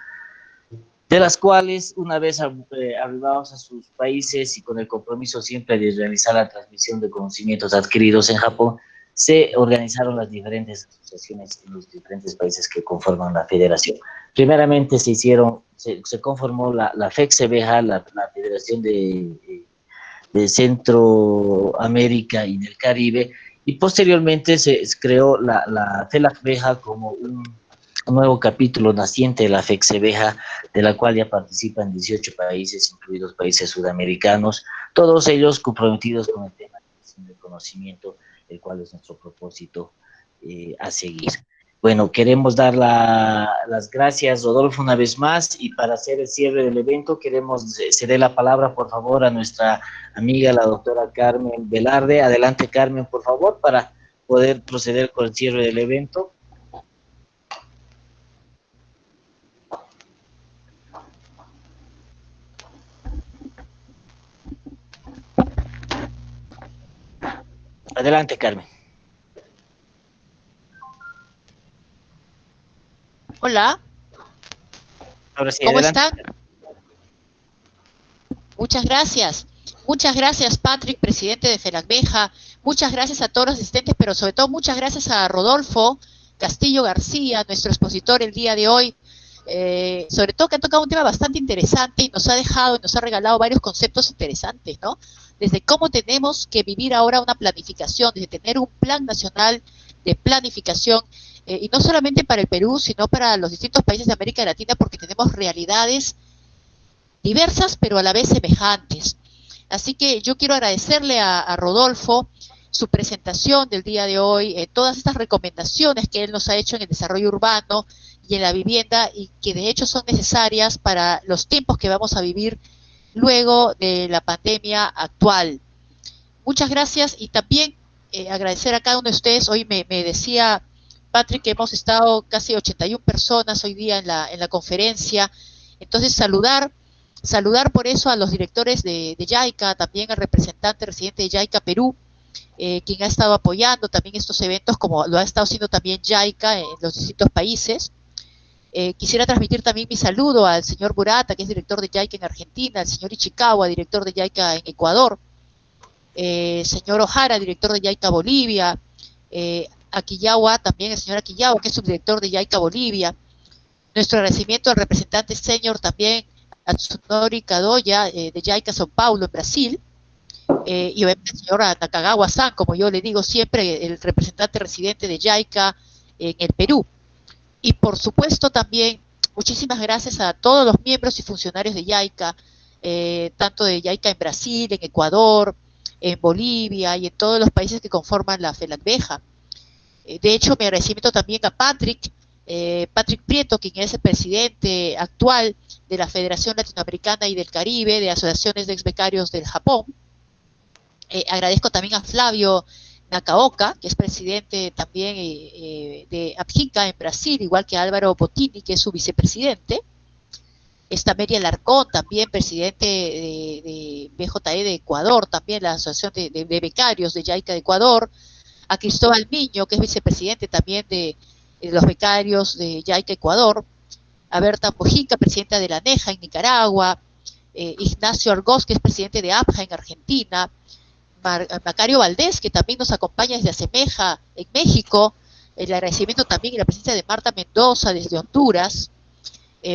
de las cuales, una vez arribados a sus países y con el compromiso siempre de realizar la transmisión de conocimientos adquiridos en Japón, se organizaron las diferentes asociaciones en los diferentes países que conforman la federación. Primeramente se conformó la FECSEBEJA, la Federación de Centroamérica y del Caribe, y posteriormente se creó la FELACBEJA como un nuevo capítulo naciente de la FECSEBEJA, de la cual ya participan 18 países, incluidos países sudamericanos, todos ellos comprometidos con el tema del conocimiento, el cual es nuestro propósito a seguir. Bueno, queremos dar las gracias, Rodolfo, una vez más, y para hacer el cierre del evento queremos ceder la palabra, por favor, a nuestra amiga, la doctora Carmen Velarde. Adelante, Carmen, por favor, para poder proceder con el cierre del evento. Adelante, Carmen. Hola. Ahora sí, ¿Cómo adelante. están? Muchas gracias. Muchas gracias, Patrick, presidente de FELACBEJA. Muchas gracias a todos los asistentes, pero sobre todo muchas gracias a Rodolfo Castillo García, nuestro expositor el día de hoy. Sobre todo que ha tocado un tema bastante interesante y nos ha dejado y nos ha regalado varios conceptos interesantes, ¿no? Desde cómo tenemos que vivir ahora una planificación, desde tener un plan nacional de planificación, y no solamente para el Perú, sino para los distintos países de América Latina, porque tenemos realidades diversas, pero a la vez semejantes. Así que yo quiero agradecerle a Rodolfo su presentación del día de hoy, todas estas recomendaciones que él nos ha hecho en el desarrollo urbano y en la vivienda, y que de hecho son necesarias para los tiempos que vamos a vivir luego de la pandemia actual. Muchas gracias, y también agradecer a cada uno de ustedes. Hoy me decía Patrick que hemos estado casi 81 personas hoy día en la conferencia. Entonces saludar por eso a los directores de JICA, también al representante residente de JICA Perú, quien ha estado apoyando también estos eventos, como lo ha estado haciendo también JICA en los distintos países. Quisiera transmitir también mi saludo al señor Burata, que es director de JICA en Argentina, al señor Ichikawa, director de JICA en Ecuador, señor O'Hara, director de JICA Bolivia, Akiyawa, también el señor Akiyawa, que es subdirector de JICA Bolivia. Nuestro agradecimiento al representante senior también, a Tsunori Kadoya, de JICA São Paulo, en Brasil, y obviamente el señor Nakagawa-san, como yo le digo siempre, el representante residente de JICA en el Perú. Y por supuesto también muchísimas gracias a todos los miembros y funcionarios de JICA, tanto de JICA en Brasil, en Ecuador, en Bolivia y en todos los países que conforman la FELACBEJA. De hecho, mi agradecimiento también a Patrick Prieto, quien es el presidente actual de la Federación Latinoamericana y del Caribe de Asociaciones de Exbecarios del Japón. Agradezco también a Flavio Nakaoka, que es presidente también de APJICA en Brasil, igual que Álvaro Bottini, que es su vicepresidente. Está Mary Alarcón, también presidente de BJE de Ecuador, también la Asociación de Becarios de JICA de Ecuador. A Cristóbal Miño, que es vicepresidente también de los becarios de JICA Ecuador. A Berta Mojica, presidenta de la NEJA en Nicaragua. Ignacio Argós, que es presidente de APJA en Argentina. Macario Valdés, que también nos acompaña desde ASEMEJA en México. El agradecimiento también y la presencia de Marta Mendoza desde Honduras,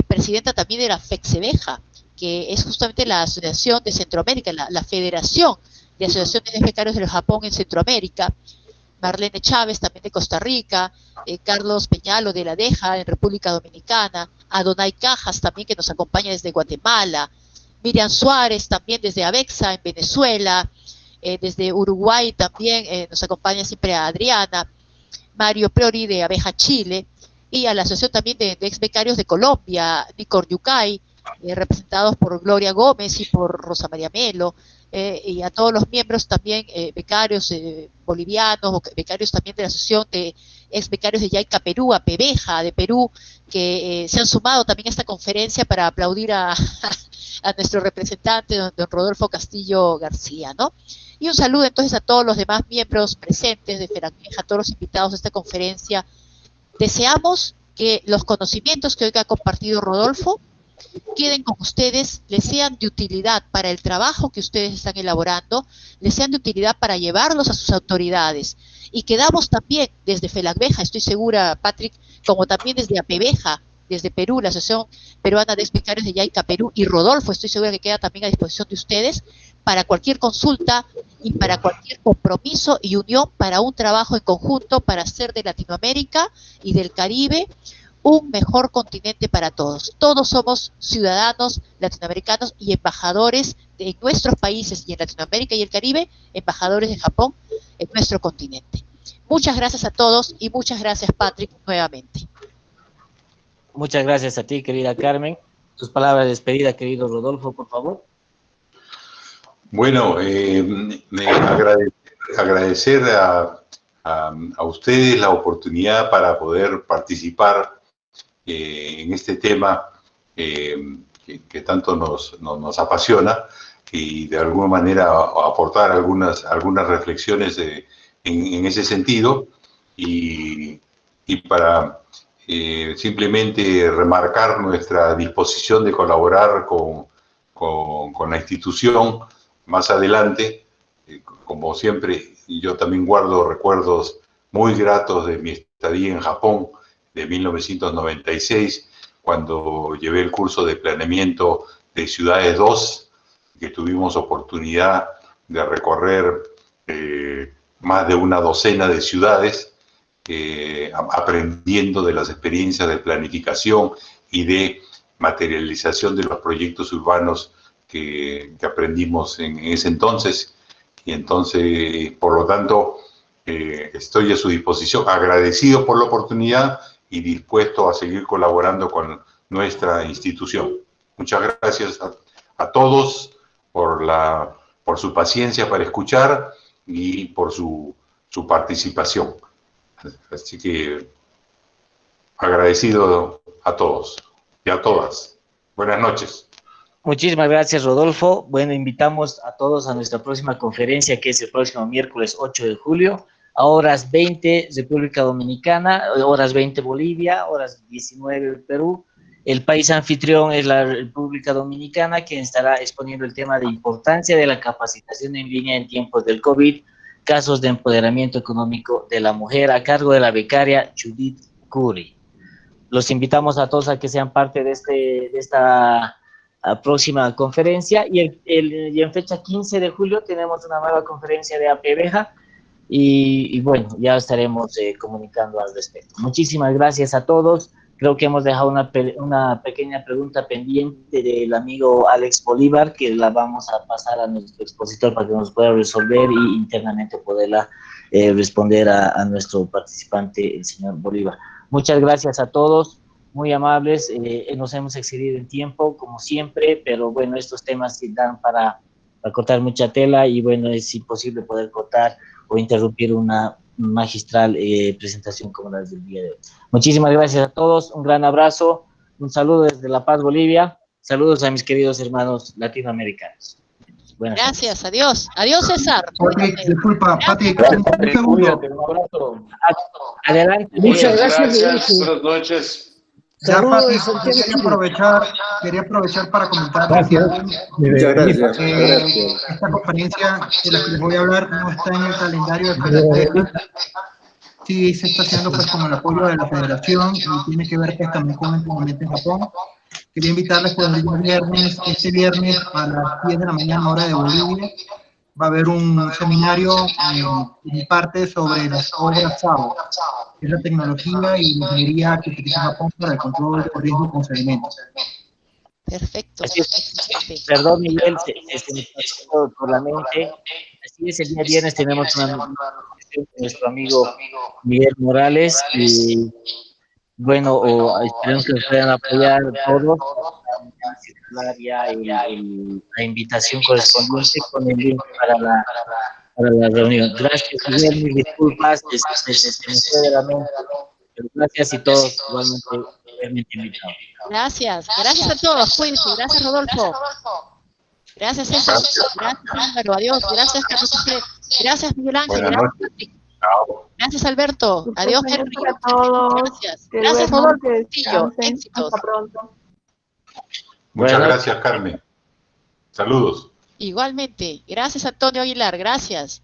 presidenta también de la FECSEBEJA, que es justamente la Asociación de Centroamérica, la Federación de Asociaciones de Becarios del Japón en Centroamérica. Marlene Chávez, también de Costa Rica, Carlos Peñalo de la DEJA en República Dominicana, Adonai Cajas también, que nos acompaña desde Guatemala, Miriam Suárez también desde ABEXA en Venezuela, desde Uruguay también nos acompaña siempre a Adriana, Mario Priori de Abeja Chile, y a la Asociación también de ex becarios de Colombia, Nicor Yucay, representados por Gloria Gómez y por Rosa María Melo, y a todos los miembros también, becarios bolivianos, becarios también de la Asociación de ex becarios de JICA Perú, APBEJA de Perú, que se han sumado también a esta conferencia para aplaudir a nuestro representante, don Rodolfo Castillo García, ¿no? Y un saludo entonces a todos los demás miembros presentes de FELACBEJA, a todos los invitados a esta conferencia. Deseamos que los conocimientos que hoy ha compartido Rodolfo queden con ustedes, les sean de utilidad para el trabajo que ustedes están elaborando, les sean de utilidad para llevarlos a sus autoridades. Y quedamos también desde FELACBEJA, estoy segura, Patrick, como también desde APEBEJA, desde Perú, la Asociación Peruana de Expectarios de Yaica Perú, y Rodolfo, estoy segura que queda también a disposición de ustedes para cualquier consulta y para cualquier compromiso y unión para un trabajo en conjunto para hacer de Latinoamérica y del Caribe un mejor continente para todos. Todos somos ciudadanos latinoamericanos y embajadores de nuestros países y en Latinoamérica y el Caribe, embajadores de Japón en nuestro continente. Muchas gracias a todos y muchas gracias, Patrick, nuevamente. Muchas gracias a ti, querida Carmen. Tus palabras de despedida, querido Rodolfo, por favor. Bueno, agradecer a ustedes la oportunidad para poder participar en este tema que tanto nos apasiona y de alguna manera aportar algunas reflexiones en ese sentido y para simplemente remarcar nuestra disposición de colaborar con la institución más adelante. Como siempre, yo también guardo recuerdos muy gratos de mi estadía en Japón de 1996, cuando llevé el curso de planeamiento de Ciudades 2, que tuvimos oportunidad de recorrer más de una docena de ciudades, aprendiendo de las experiencias de planificación y de materialización de los proyectos urbanos que aprendimos en ese entonces. Y entonces, por lo tanto, estoy a su disposición, agradecido por la oportunidad y dispuesto a seguir colaborando con nuestra institución. Muchas gracias a todos por su paciencia para escuchar y por su participación. Así que agradecido a todos y a todas. Buenas noches. Muchísimas gracias, Rodolfo. Bueno, invitamos a todos a nuestra próxima conferencia, que es el próximo miércoles 8 de julio, a horas 20 República Dominicana, horas 20 Bolivia, horas 19 Perú. El país anfitrión es la República Dominicana, quien estará exponiendo el tema de importancia de la capacitación en línea en tiempos del COVID, casos de empoderamiento económico de la mujer, a cargo de la becaria Judith Curry. Los invitamos a todos a que sean parte de esta próxima conferencia, y en fecha 15 de julio tenemos una nueva conferencia de APEBEJA, y bueno, ya estaremos comunicando al respecto. Muchísimas gracias a todos. Creo que hemos dejado una pequeña pregunta pendiente del amigo Alex Bolívar, que la vamos a pasar a nuestro expositor para que nos pueda resolver y internamente poderla responder a nuestro participante, el señor Bolívar. Muchas gracias a todos, muy amables. Nos hemos excedido en tiempo, como siempre, pero bueno, estos temas sí dan para cortar mucha tela, y bueno, es imposible poder cortar o interrumpir una magistral presentación como la del día de hoy. Muchísimas gracias a todos, un gran abrazo, un saludo desde La Paz, Bolivia. Saludos a mis queridos hermanos latinoamericanos. Buenas gracias, adiós. Adiós, César. Disculpa, Pati, un segundo. Un abrazo. Adelante. Muchas gracias. Buenas noches. Ya, Pati, quería aprovechar para comentar. Muchas gracias. Esta conferencia de la que les voy a hablar no está en el calendario de FELACBEJA. Sí, se está haciendo pues con el apoyo de la federación y tiene que ver pues también con el movimiento en Japón. Quería invitarles pues este viernes a las 10 de la mañana, hora de Bolivia. Va a haber un seminario en parte sobre las obras SAO, que es la tecnología y ingeniería que utiliza Japón para el control de riesgos con sedimentos. Perfecto. Perdón, Miguel, se me pasó por la mente. Así es, el día viernes tenemos una conversación con nuestro amigo Miguel Morales, y bueno, esperemos que nos puedan apoyar todos para circular ya la invitación correspondiente con el link para la reunión. Gracias, Miguel, mis disculpas, se me fue de la mente, pero gracias, y todos igualmente invitados. Gracias a todos, cuídense. Gracias, Rodolfo. Gracias, César. Gracias, Álvaro. Adiós. Gracias, Carlos José. Gracias, Miguel Ángel. Gracias, Patrick. Gracias, Alberto. Adiós, Henry. A todos. Gracias. Gracias, Rodolfo. Éxitos. Hasta pronto. Muchas Bueno. gracias, Carmen. Saludos. Igualmente. Gracias, Antonio Aguilar. Gracias.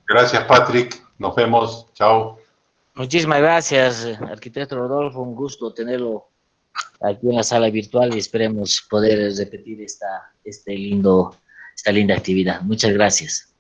Gracias, Patrick. Nos vemos. Chao. Muchísimas gracias, arquitecto Rodolfo. Un gusto tenerlo aquí en la sala virtual y esperemos poder repetir esta linda actividad. Muchas gracias.